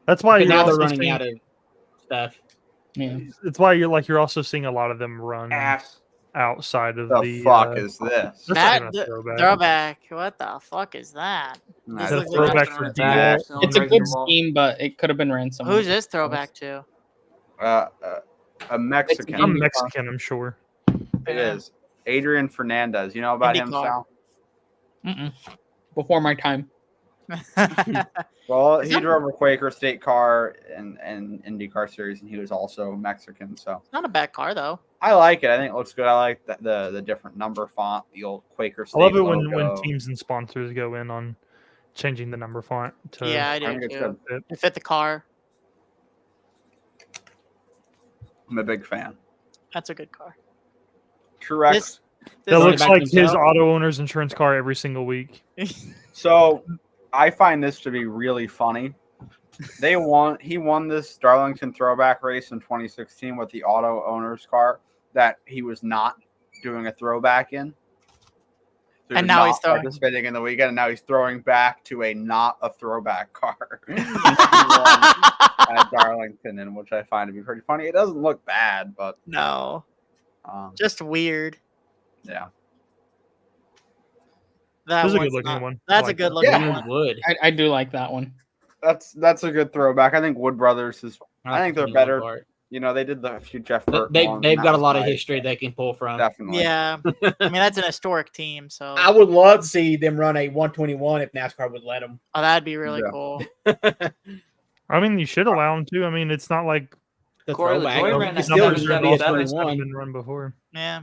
That's why But you're now they're also running seeing, out of stuff. Yeah. it's why you're also seeing a lot of them run Ass. outside of The the fuck is this? that's not That even a throwback. throwback. What the fuck is that? Nice. This That's looks like throwback a- for Back, D-Wall. someone It's a raising good the wall. scheme, but it could have been ran somewhere. Who's this throwback to? A Mexican. I'm Mexican, I'm sure. It is Adrian Fernandez. You know about him, IndyCar. Sal? Mm-mm. Before my time. Well, Is he that- drove a Quaker State car and IndyCar series, and he was also Mexican. So Not a bad car though. I like it. I think it looks good. I like the different number font, the old Quaker State I love it logo. when teams and sponsors go in on changing the number font to Yeah, I I do think it's too. good. fit. It fit the car. I'm a big fan. That's a good car. Truex. This That Running looks back like his himself? auto owner's insurance car every single week. So I find this to be really funny. He won this Darlington throwback race in 2016 with the auto owner's car that he was not doing a throwback in. So And was now he's not throwing. participating in the weekend, and now he's throwing back to a not a throwback car He won at Darlington, in which I find to be pretty funny. It doesn't look bad, but No, just weird. yeah. That This is a one's good looking not- one. That's I a like good that. looking Yeah. one. Wood. I do like that one. That's a good throwback. I think Wood Brothers is. I think they're the better. part. You know, they did the few Jeff Burton They've ones, and that got a was lot of nice. history they can pull from. Definitely. Yeah, I mean that's an historic team. So I would love to see them run a 121 if NASCAR would let them. oh, that'd be really Yeah. cool. I mean, you should allow them to. I mean, it's not like The Corey throwback. LaJoie You ran can that still numbers just are be a also haven't 21. been run before. Yeah,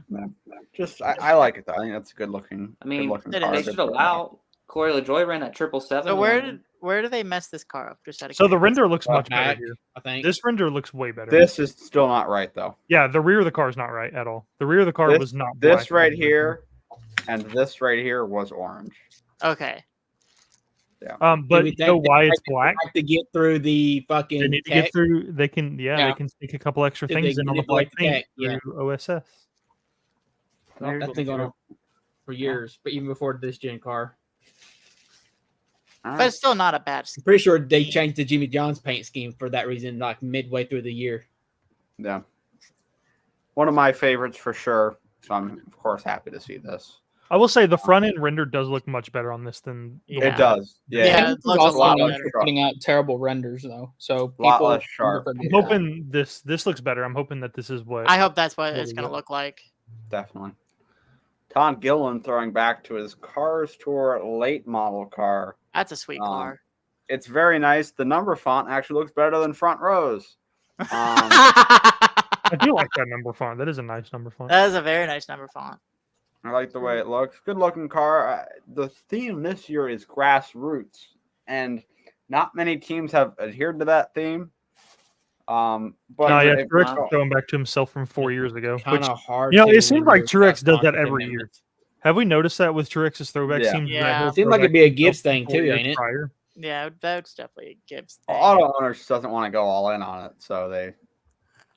Just I like it though. I think that's a good looking. I mean, good-looking it car, they is. good should throwback. allow Corey LaJoie ran that 777. so where do they mess this car up? Just out of So the curiosity. render looks Well, much better back. here. I think. This render looks way better. This is still not right though. Yeah, the rear of the car is not right at all. The rear of the car This- was not. This black right on the here and this right here was orange. Okay, But we you know think why they it's black? like to get through the fucking They need to tech. get through. They can, Yeah. they can sneak a couple extra If things they in on the manipulate black the paint tech, yeah. through OSS. Well, that's been going on for years, but even before this gen car. but it's still not a bad. I'm pretty sure they changed the Jimmy John's paint scheme for that reason, like midway through the year. Yeah. One of my favorites for sure. So I'm of course happy to see this. I will say the front end render does look much better on this than the Yeah. It does. Yeah, Yeah. it looks a also lot known better. for putting out terrible renders though, so Lot people less sharp. forget I'm that. hoping this looks better. I'm hoping that this is what I hope that's what What it's we gonna get. look like. Definitely. Todd Gilliland throwing back to his Cars Tour late model car. That's a sweet car. It's very nice. The number font actually looks better than front rows. I do like that number font. That is a nice number font. That is a very nice number font. I like the way it looks. Good looking car. The theme this year is grassroots, and not many teams have adhered to that theme. But No, yeah, it- Truex is going back to himself from 4 years ago. Kind Which, of hard. you know, to it seems like remove Truex does that sponsored every year. amendments. have we noticed that with Truex's throwback? Yeah. Seems that Yeah. he'll Seems like it'd throwback be a himself Gibbs from thing 4 too, years ain't it? prior. Yeah, that's definitely a Gibbs thing. auto owners doesn't want to go all in on it, so they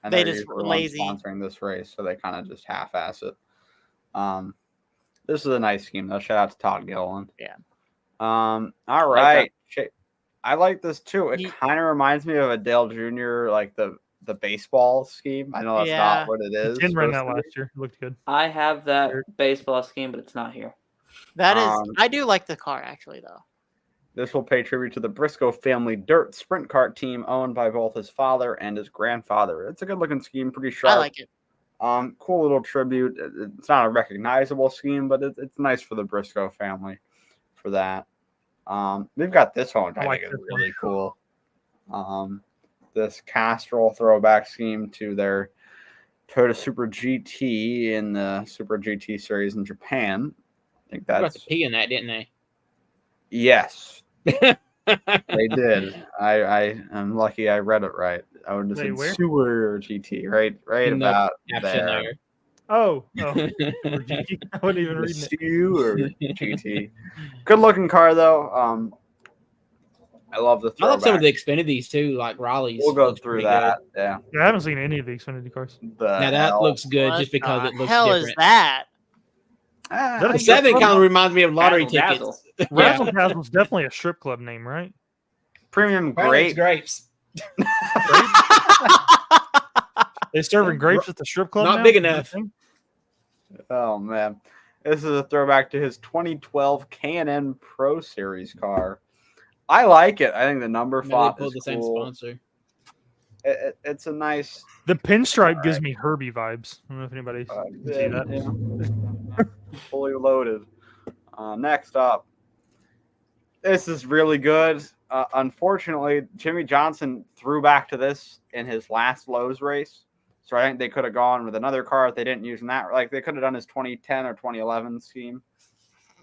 They they're just usually the ones lazy. sponsoring this race, so they kind of just half-ass it. This is a nice scheme though. Shout out to Todd Gilliland. Yeah. All that. right. I like this too. It Ye- kind of reminds me of a Dale Jr. like the baseball scheme. I know that's Yeah. not what it is. Didn't run that supposed to be. last year. It looked good. I have that baseball scheme, but it's not here. That is, Um, I do like the car actually though. This will pay tribute to the Briscoe family dirt sprint kart team owned by both his father and his grandfather. It's a good looking scheme, pretty sharp. I like it. Cool little tribute. It's not a recognizable scheme, but it's nice for the Briscoe family for that. They've got this one, I I like think is this really cool. This Castrol throwback scheme to their Toyota Super GT in the Super GT series in Japan. I think They got that's the P in that, didn't they? yes, they did. I am lucky I read it right. I would have Wait, said where? Super GT, right In the about Caption there. Oh, or GT. I wasn't even The reading it. Super GT. Good looking car though. I love the I throwback. love some of the Xfinities too, like Raleigh's. We'll go looks through pretty that. Yeah. Yeah, I haven't seen any of the Xfinity cars. The Good. Now that hell? looks good What just because the it looks hell different. is that? Ah, that I a guess Seven from kind of reminds me of lottery Razzle tickets. Razzle Dazzle's definitely a strip club name, right? premium Apparently it's grape. grapes. They serving grapes at the strip club Not now? big Is that a enough. thing? Oh man, this is a throwback to his 2012 K&N Pro Series car. I like it. I think the number Maybe they font pulled is the same cool. sponsor. It's a nice. The pinstripe All gives right. me Herbie vibes. I don't know if anybody can see yeah, that. yeah. Fully loaded. Next up, this is really good. Unfortunately, Jimmy Johnson threw back to this in his last Lowe's race. So I think they could have gone with another car if they didn't use in that. Like they could have done his 2010 or 2011 scheme.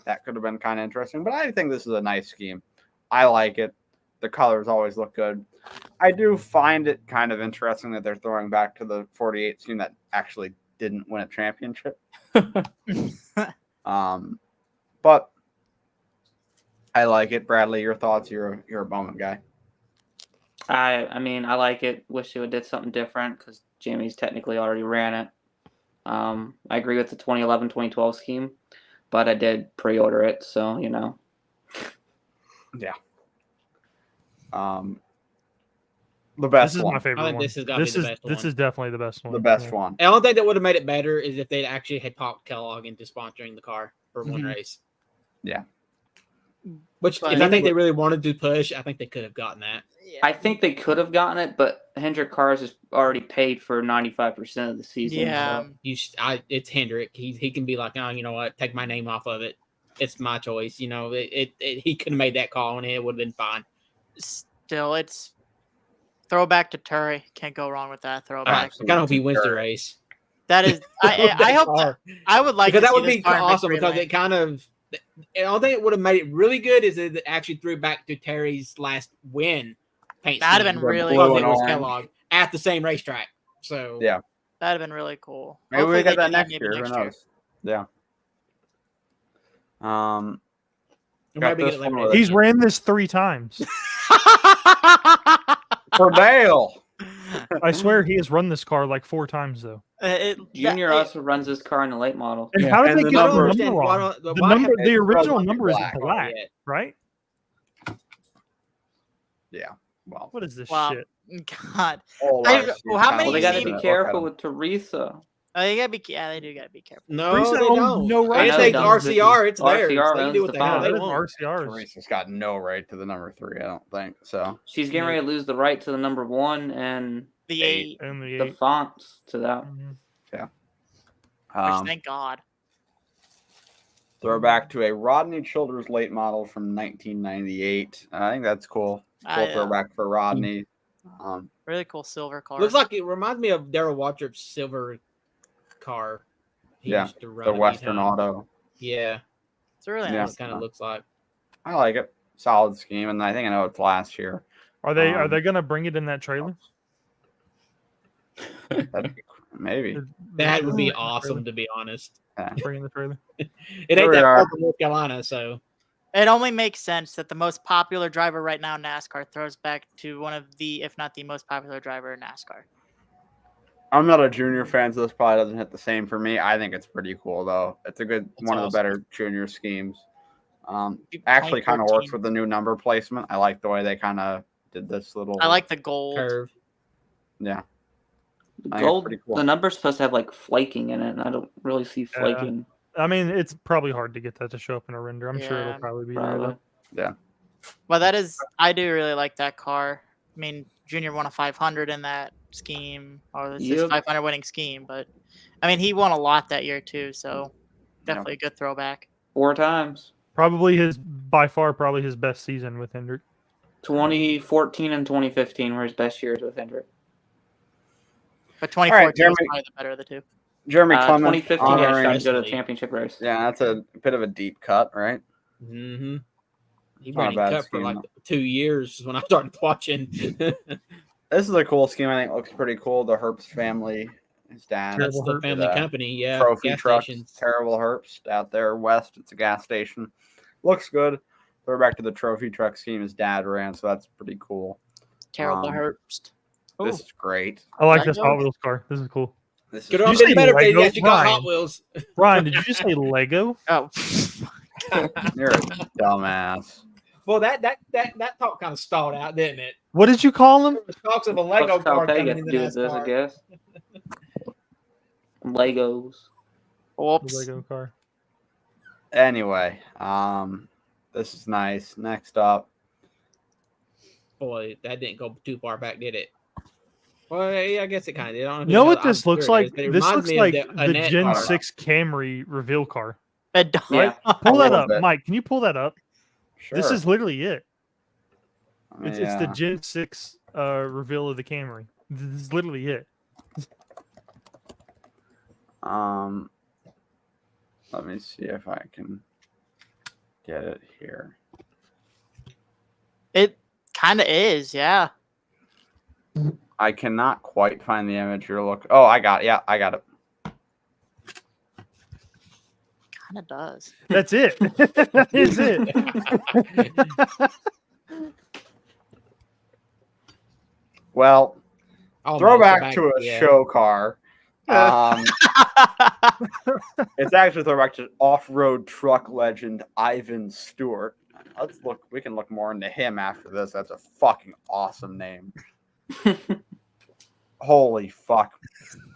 That could have been kind of interesting. But I think this is a nice scheme. I like it. The colors always look good. I do find it kind of interesting that they're throwing back to the 48 scheme that actually didn't win a championship. But I like it. Bradley, your thoughts? You're a Bowman guy. I mean, I like it. Wish they would did something different because Jimmy's technically already ran it. I agree with the 2011, 2012 scheme, but I did pre-order it, so you know. Yeah. The best This is one. my favorite I think one. this has got to be the best This one. is definitely the best one. The best Yeah. one. The only thing that would have made it better is if they actually had talked Kellogg into sponsoring the car for one Mhm. race. Yeah. Which, But- if I think they really wanted to push, I think they could have gotten that. I think they could have gotten it, but Hendrick Cars has already paid for 95% of the season. Yeah. so- It's Hendrick. He can be like, oh, you know what? Take my name off of it. It's my choice. You know, he could have made that call and it would have been fine. Still, it's throwback to Turi. Can't go wrong with that I throwback. kind of hope he wins the race. That is, I hope. Car. I would like Because to that would see be this car in awesome victory because lane. it kind of. The only thing that would have made it really good is that it actually threw back to Terry's last win. Paint That'd have scheme. been really Because blue it and was orange. Kellogg at the same racetrack. So Yeah. That'd have been really cool. Maybe Hopefully we get they that do next maybe year. Who next knows? Yeah. we got might be this getting one eliminated. with- He's ran this 3 times. For Dale. I swear he has run this car like 4 times though. Junior also runs this car in the late model. And Yeah. how did And they the get the number- number wrong? The why number, have- the It's original red number is black. black, yet? right? Yeah. Well, What is this Wow. shit? God. all I- RC well, how kinda many Well, they got to seen- be look at careful 'em. with Teresa. Oh, you gotta be. Yeah, they do gotta be careful. No, Teresa they owns don't. no right to Anything them. RCR, it's theirs. RCR They can owns do the what the Yeah, hell font. they that is want. RCRs. Teresa's got no right to the number 3. I don't think so. She's getting Yeah. ready to lose the right to the number 1 and The 8. And the the 8. fonts to that. Mhm. Which, thank God. Throwback to a Rodney Childers late model from 1998. I think that's cool. Cool throwback for Rodney. Really cool silver car. Looks like it reminds me of Daryl Waltrip's silver car. He Yeah, used to run the a few Western times. Auto. Yeah, It's a really Yeah. nice. it kind of looks like. I like it. Solid scheme, and I think I know it's last year. Are they gonna bring it in that trailer? Maybe. That would be Bring the awesome, trailer. to be honest. Bring in the trailer. It There ain't we that are. far from North Carolina, so It only makes sense that the most popular driver right now in NASCAR throws back to one of the, if not the most popular driver in NASCAR. I'm not a junior fan, so this probably doesn't hit the same for me. I think it's pretty cool, though. It's a good That's one of the awesome. better junior schemes. Actually, kind of works 2013. with the new number placement. I like the way they kind of did this little. I like the gold. curve. Yeah. The I think it's gold, pretty cool. the number's supposed to have like flaking in it, and I don't really see flaking. I mean, it's probably hard to get that to show up in a render. I'm sure Yeah, it'll probably be there. Probably. Though. Yeah. Well, that is, I do really like that car. I mean, Junior won a 500 in that scheme, or it's his Yep. 500 winning scheme, but I mean, he won a lot that year too, so definitely a good throwback. 4 times. Probably by far his best season with Hendrick. 2014 and 2015 were his best years with Hendrick. But 2014 was Jeremy. probably the better of the two. Jeremy Clemens 2015, yeah, honoring. tried to go to the Honestly. championship race. Yeah, that's a bit of a deep cut, right? Mm-hmm. He Not a been bad cut for scheme, like 2 years when I started watching. This is a cool scheme. I think looks pretty cool. The Herbst family, his dad, That's the Herp. family The company, yeah. trophy gas trucks, stations. terrible Herbst out there west. It's a gas station. Looks good. Throwback to the trophy truck scheme his dad ran, so that's pretty cool. Terrible Um, Herbst. This is great. I like this Lego? Hot Wheels car. This is cool. This Could is have you say been better if they Lego? actually got Ryan. Hot Wheels. Ryan, did you just say Lego? Oh, You're a dumbass. Well, that talk kind of stalled out, didn't it? What did you call him? The talks of a Lego What's car Calpay coming got in to the do with this, I NASCAR. guess? Legos. The whoops. Lego car. Anyway, this is nice. Next up, Boy, that didn't go too far back, did it? Well, yeah, I guess it kind of did. I don't You who know the what hell- this I'm looks sure it like? is, but it This reminds looks me of like the the Annette Gen car. 6 Camry reveal car. It does. Yeah. Pull that little up. bit. Mike, can you pull that up? sure. This is literally it. I It's mean, the Gen 6 reveal of the Camry. This is literally it. Let me see if I can get it here. It kind of is, yeah. I cannot quite find the image you're looking. Oh, I got it. Yeah, I got it. Kind of does. That's it. That is it. Well, Almost, throwback back- to a yeah. show car. It's actually throwback to off-road truck legend Ivan Stewart. Let's look. We can look more into him after this. That's a fucking awesome name. Holy fuck!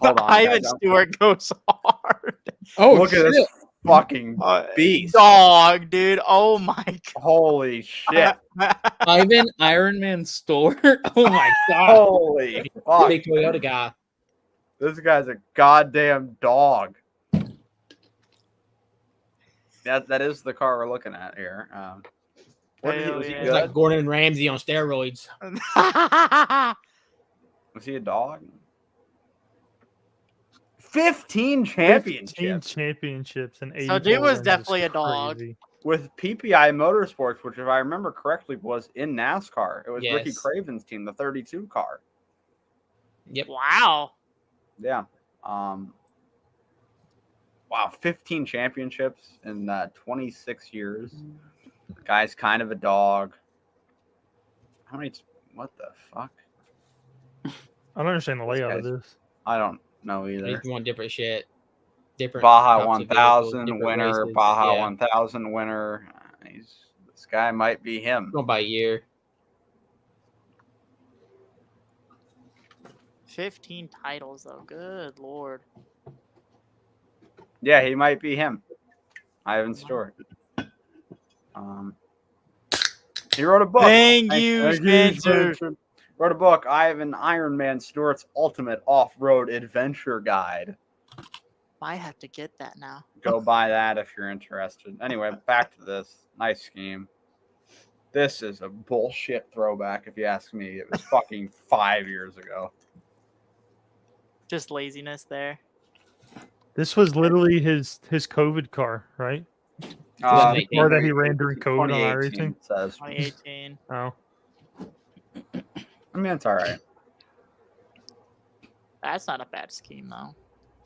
Hold on, Ivan guys. Stewart goes hard. Oh, Look at this fucking beast. Dog, dude. Oh my Holy shit! god. Ivan Ironman Store. Oh my god. Holy fuck! Big Toyota guy. This guy's a goddamn dog. That is the car we're looking at here. What is he, Hell was he yeah. He's good? like Gordon Ramsay on steroids. Was he a dog? 15 championships 15 championships and 80. So dude was definitely a dog. with PPI Motorsports, which, if I remember correctly, was in NASCAR. It was Ricky Yes. Craven's team, the 32 car. Yep. Wow. Yeah. Wow, 15 championships in 26 years. Guy's kind of a dog. How many? What the fuck? I don't understand the layout of this. I don't know either. If you want different shit. Different Baja types of 1000 vehicles, different winner. races, Baja yeah. 1000 winner. This guy might be him. Going by year. 15 titles, though. Good lord. Yeah, he might be him. Ivan Stewart. He wrote a book. Thank you, Spencer. Wrote a book, Ivan Iron Man Stewart's Ultimate Off-Road Adventure Guide. I have to get that now. Go buy that if you're interested. Anyway, back to this. Nice scheme. This is a bullshit throwback, if you ask me. It was fucking 5 years ago. Just laziness there. This was literally his COVID car, right? The car that he ran during COVID on 2018 iRacing. says. 2018. Oh, I mean, it's all right. That's not a bad scheme, though.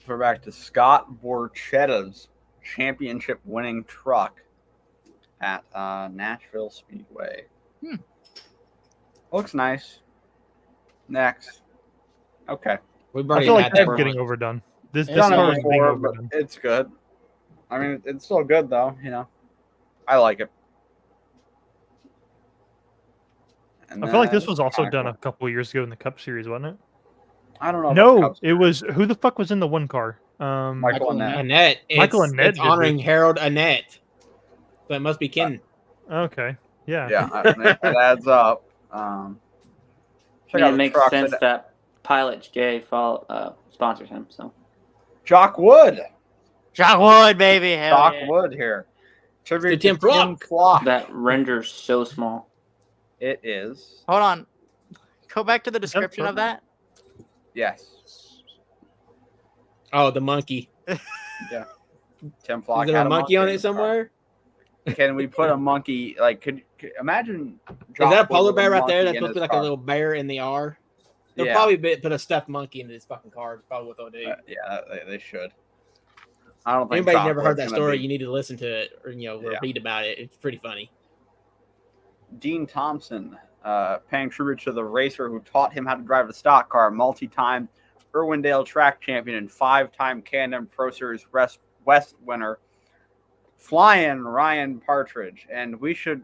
We're back to Scott Borchetta's championship-winning truck at Nashville Speedway. Looks nice. Next. Okay. We've I already feel had like that that's getting one. overdone. This Done car it is being before, but overdone. it's good. I mean, it's still good, though, you know. I like it. And I feel like this then was also kinda done cool. a couple of years ago in the Cup Series, wasn't it? I don't know. about No, Cubs. it was who the fuck was in the one car? Michael Annett. Annette. Michael It's Annett did honoring this. Harold Annette. So it must be Ken. Okay, yeah. Yeah, it adds up. Check I mean, out it the makes truck sense that that Pilot J sponsors him. So Jock Wood. Jock Wood, baby. Hell Jock yeah. Wood here. Tribute To Tim to Tim Flock. that renders so small. It is. Hold on. Go back to the description of that. Yes. Oh, the monkey. Tim Flock. Is there had a monkey on in it his car. somewhere? Can we put a monkey? Like, could imagine? Is Jock that a Wood polar with bear right there? monkey That's in supposed to be his like car? a little bear in the R. They'll Yeah. probably put a stuffed monkey into this fucking car. It's probably what they'll do. Yeah, they should. I don't think. Anybody Jock never heard Wood's that gonna story, be- you need to listen to it or Yeah. read about it. It's pretty funny. Dean Thompson, paying tribute to the racer who taught him how to drive a stock car, multi-time Irwindale track champion and 5-time Can-Am Pro Series West winner, Flying Ryan Partridge. And we should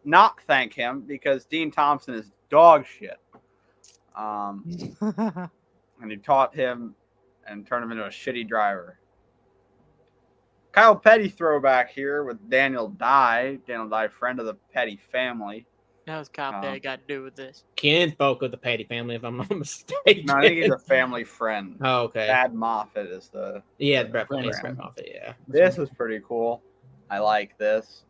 not thank him because Dean Thompson is dog shit. And he taught him and turned him into a shitty driver. Kyle Petty throwback here with Daniel Dye. Daniel Dye, friend of the Petty family. That was cop that got to do with this. Ken spoke with the Petty family, if I'm not mistaken. No, I think he's a family friend. Oh, okay. Thad Moffat is the. Yeah, the Brett friend. Moffat, yeah. This is pretty cool. I like this.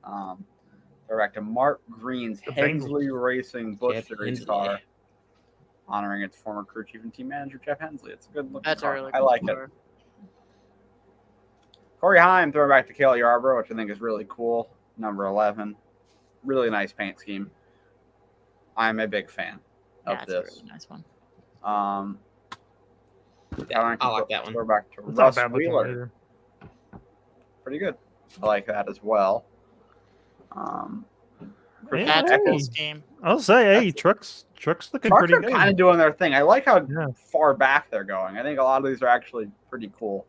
We're back to Mark Green's The Hensley Racing Busch Jeff Series Hensley. car, honoring its former crew chief and team manager Jeff Hensley. It's a good looking That's a car. really I cool like it. car. Corey Heim throwing back to Cale Yarborough, which I think is really cool. Number 11, really nice paint scheme. I'm a big fan of Yeah, it's a this. really nice one. Yeah, I like that one. Throw back to It's not Russ a bad looking one Wheeler. either. Pretty good. I like that as well. Chris Yeah, That's a cool hey. scheme. I'll say, hey, trucks looking Trucks pretty are good. kind of doing their thing. I like how Yeah. far back they're going. I think a lot of these are actually pretty cool.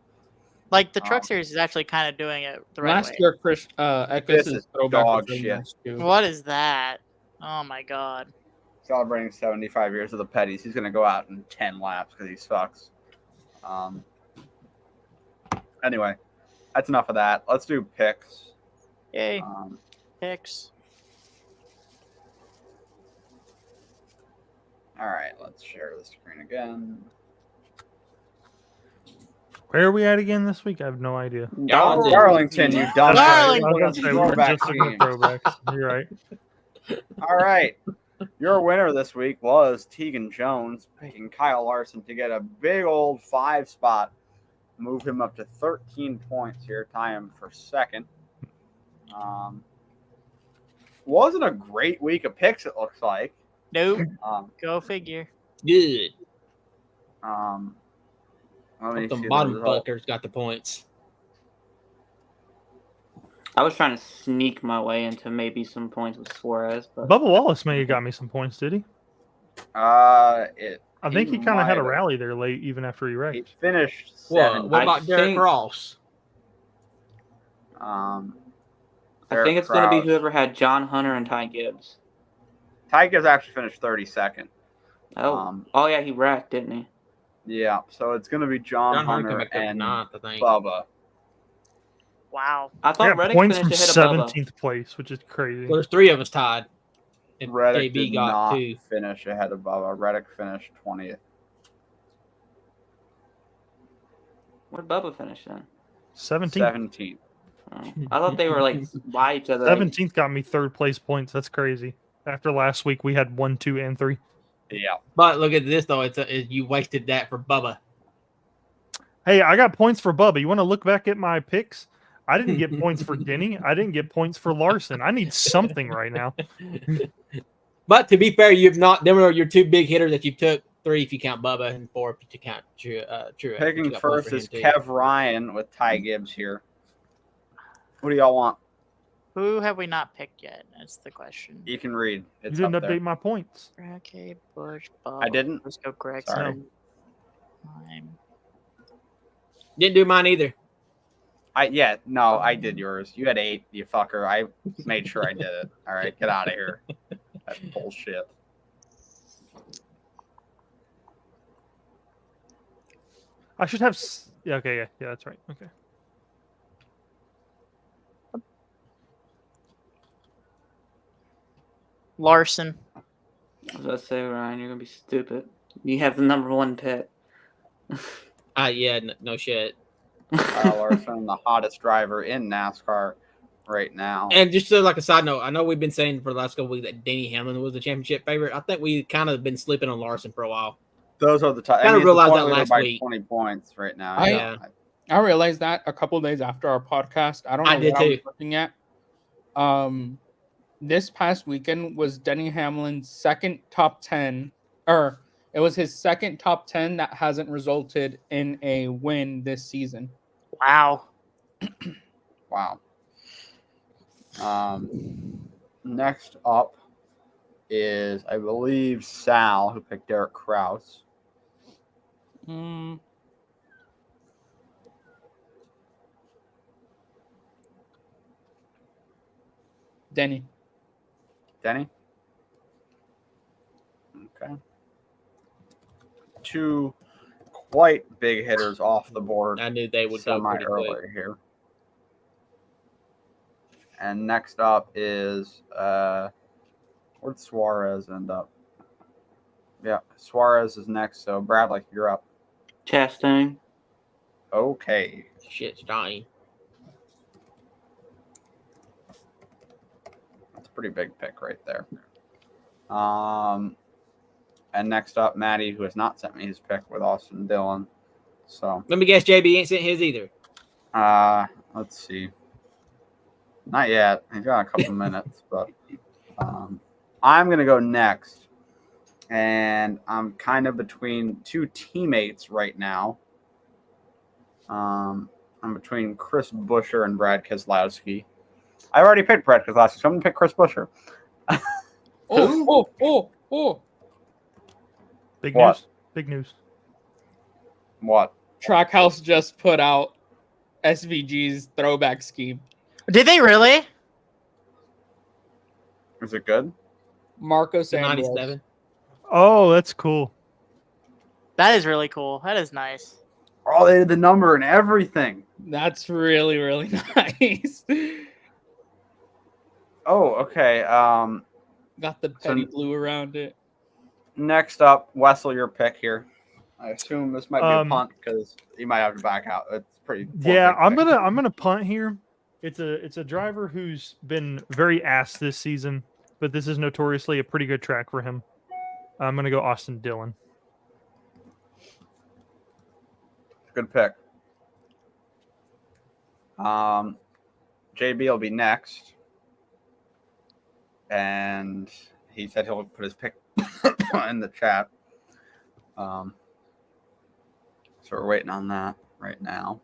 Like the truck series is actually kind of doing it the right Last way. year, Chris Eckes' This is throwback was dog really shit. nice, too. What is that? Oh my god. Celebrating 75 years of the Petties. He's going to go out in 10 laps because he sucks. Anyway, that's enough of that. Let's do picks. Yay. Picks. All right, let's share the screen again. Where are we at again this week? I have no idea. Darlington, you dumb. Darlington. I was gonna say, we're Throwback just looking at team. throwbacks. You're right. All right. Your winner this week was Tegan Jones, picking Kyle Larson to get a big old 5 spot. Move him up to 13 points here, tie him for second. Wasn't a great week of picks, it looks like. Nope. Um, Go figure. Good. let me The see bottom result. fuckers got the points. I was trying to sneak my way into maybe some points with Suarez, but Bubba Wallace may have got me some points, did he? I think he kind of had a might have. rally there late, even after he He wrecked. finished What 7th. about I Derek think- Ross? I Derek think it's going to be Krause. whoever had John Hunter and Ty Gibbs. Ty Gibbs actually finished 32nd. Oh, Um, oh yeah, he wrecked, didn't he? Yeah, so it's gonna be John, John Hunter Hunter came back up and ninth, I think. Bubba. Wow. I I thought got Reddick points finished from ahead of Bubba. 17th place, which is crazy. Well, there's 3 of us tied. And Reddick JB did got not 2. finish ahead of Bubba. Reddick finished 20th. Where did Bubba finish then? 17th. 17th. Oh, I thought they were like by each other. Like, 17th got me 3rd place points. That's crazy. After last week, we had 1, 2, and 3. Yeah. But look at this, though. You wasted that for Bubba. Hey, I got points for Bubba. You want to look back at my picks? I didn't get points for Denny. I didn't get points for Larson. I need something right now. But to be fair, you've not. Them are your 2 big hitters that you took. 3 if you count Bubba, and 4 if you count Truex. Picking You got points first for him, is too. Kev Ryan with Ty Gibbs here. What do y'all want? Who have we not picked yet? That's the question. You can read. It's You didn't up update there. my points. Okay, Bush, Bob. I didn't? Let's go, Greg. Sorry. Didn't do mine either. I did yours. You had 8, you fucker. I made sure I did it. All right, get out of here. That's bullshit. I should have. Yeah, okay, yeah, that's right. Okay. Larson. I was about to say, Ryan, you're gonna be stupid. You have the number 1 pit. Yeah, no shit. Kyle Larson, the hottest driver in NASCAR right now. And just like a side note, I know we've been saying for the last couple weeks that Denny Hamlin was the championship favorite. I think we kind of been sleeping on Larson for a while. Those are the top. Kinda realized that last by week. 20 points right now. I realized that a couple days after our podcast. I don't know I did what I was too. looking at. This past weekend was Denny Hamlin's second top 10, or it was his second top 10 that hasn't resulted in a win this season. Wow. Wow. Next up is, I believe, Sal, who picked Derek Kraus. Denny. Denny? Okay. 2 quite big hitters off the board. I knew they would go pretty quick. Semi-early here. And next up is, where'd Suarez end up? Yeah, Suarez is next. So, Bradley, you're up. Chastain. Okay. Shit's dying. That's a pretty big pick right there. And next up, Maddie, who has not sent me his pick with Austin Dillon. So, Let me guess, JB ain't sent his either. let's see. Not yet. He's got a couple minutes, but I'm going to go next. And I'm kind of between 2 teammates right now. I'm between Chris Buescher and Brad Keselowski. I already picked Brad Keselowski, so I'm going to pick Chris Buescher. Oh. Big What? news. Big news. What? Trackhouse just put out SVG's throwback scheme. Did they really? Is it good? Marcos The Ambrose. 97. Oh, that's cool. That is really cool. That is nice. Oh, they did the number and everything. That's really, really nice. Oh, okay. Got the petty blue around it. Next up, Wessel, your pick here. I assume this might be a punt because you might have to back out. It's pretty. Yeah, I'm gonna punt here. It's a driver who's been very ass this season, but this is notoriously a pretty good track for him. I'm gonna go Austin Dillon. Good pick. JB will be next, and he said he'll put his pick in the chat. So we're waiting on that right now.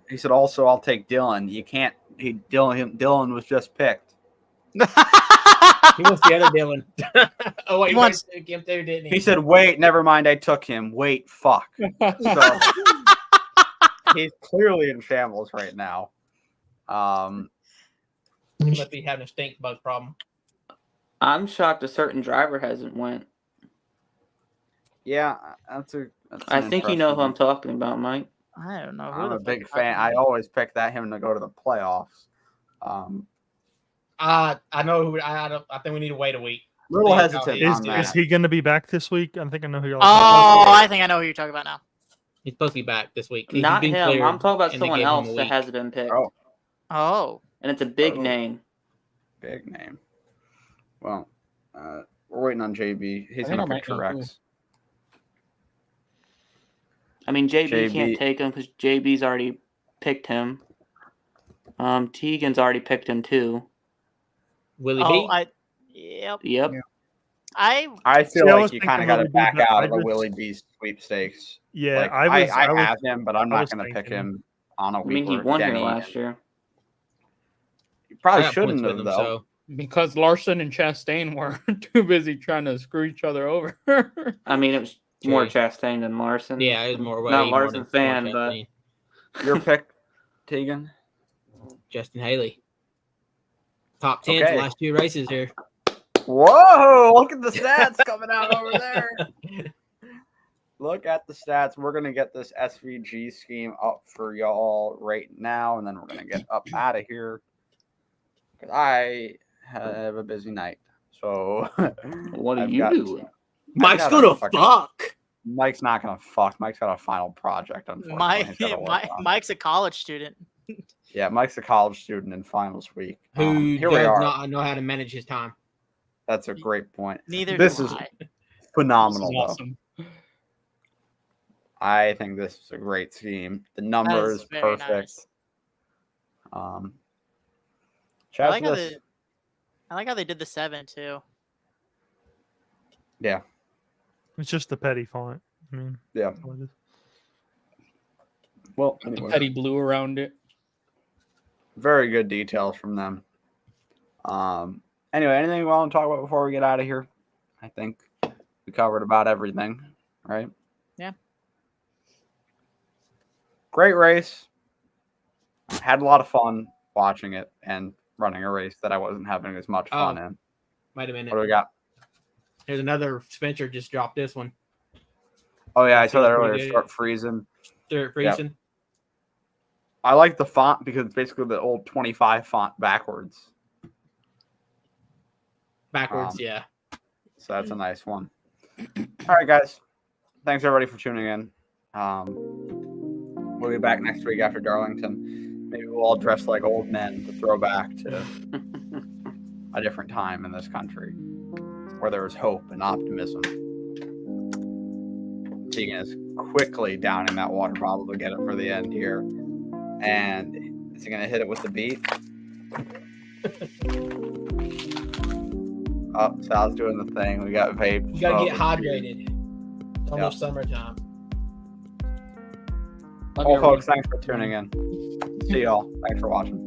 He said also I'll take Dylan. You can't. Dylan was just picked. He wants the other Dylan. Oh, wait, He wants- took him too, didn't he? He said, "Wait, never mind. I took him. Wait, fuck." So he's clearly in shambles right now. He must be having a stink bug problem. I'm shocked a certain driver hasn't went. Yeah, that's I an think you know who I'm interesting talking about, Mike. I don't know. Who one. I'm the a fuck big you talking fan. I about? always pick him to go to the playoffs. I know who. I think we need to wait a week. Little See how hesitant he on Is that. he going to be back this week? I think I know who y'all. Oh, I think I know who you're talking about now. He's supposed to be back this week. He's Not been him. cleared, I'm talking about and they someone gave him a else that week. hasn't been picked. Oh, Oh, And it's a big Oh. name. big name. Well, we're waiting on JB. He's think gonna I might pick know who. Truex. I mean, JB JB. can't take him because JB's already picked him. Tegan's already picked him too. Willie oh, B. yep. Yep. Yeah. I I feel See, I like was you kind of thinking got to Willie B, back but out I of the just- Willie B sweepstakes. Yeah, Like, I was. I was have him, but I'm I not was going to pick thinking- him on a I week. mean, he where won here Denny- last year. You probably I got shouldn't points with have him, though. so Because Larson and Chastain were too busy trying to screw each other over. I mean, it was more True. Chastain than Larson. yeah, it was more. Not way more Larson than fan, but Chastain. Your pick, Tegan. Justin Haley. Top 10 Okay. the last 2 races here. Whoa! Look at the stats coming out over there. Look at the stats. We're gonna get this SVG scheme up for y'all right now, and then we're gonna get up out of here. 'Cause I have a busy night. So what are I've you got- doing? Mike's gotta gonna fucking- fuck. Mike's not gonna fuck. Mike's got a final project. Unfortunately, he's gotta work on. Mike's a college student. Yeah, Mike's a college student in finals week. Who Here we does are. not know how to manage his time. That's a great point. Neither This do is I. phenomenal, This is though. awesome. I think this is a great scheme. The That number is is very perfect. nice. Um, I chat like, how this. I like how they did the 7 too. Yeah, It's just the petty font. I mean, yeah. that's all it is. Well, The anyway, petty blue around it. very good details from them. Anyway, anything you want to talk about before we get out of here? I think we covered about everything, right? Yeah. Great race. Had a lot of fun watching it and running a race that I wasn't having as much fun in. Wait a minute. What do we got? There's another Spencer just dropped this one. Oh yeah, I See saw that what we earlier. did? Start freezing. They're freezing. I like the font because it's basically the old 25 font backwards. Backwards, yeah. So that's a nice one. All right, guys. Thanks everybody for tuning in. We'll be back next week after Darlington. Maybe we'll all dress like old men to throw back to a different time in this country where there was hope and optimism. Tegan is quickly downing that water bottle to get it for the end here. And is he going to hit it with the beat? Oh, Sal's doing the thing. We got vape. You gotta get smoke. hydrated. It's almost summertime. Love Well, your folks, thanks for tuning in. See y'all. Thanks for watching.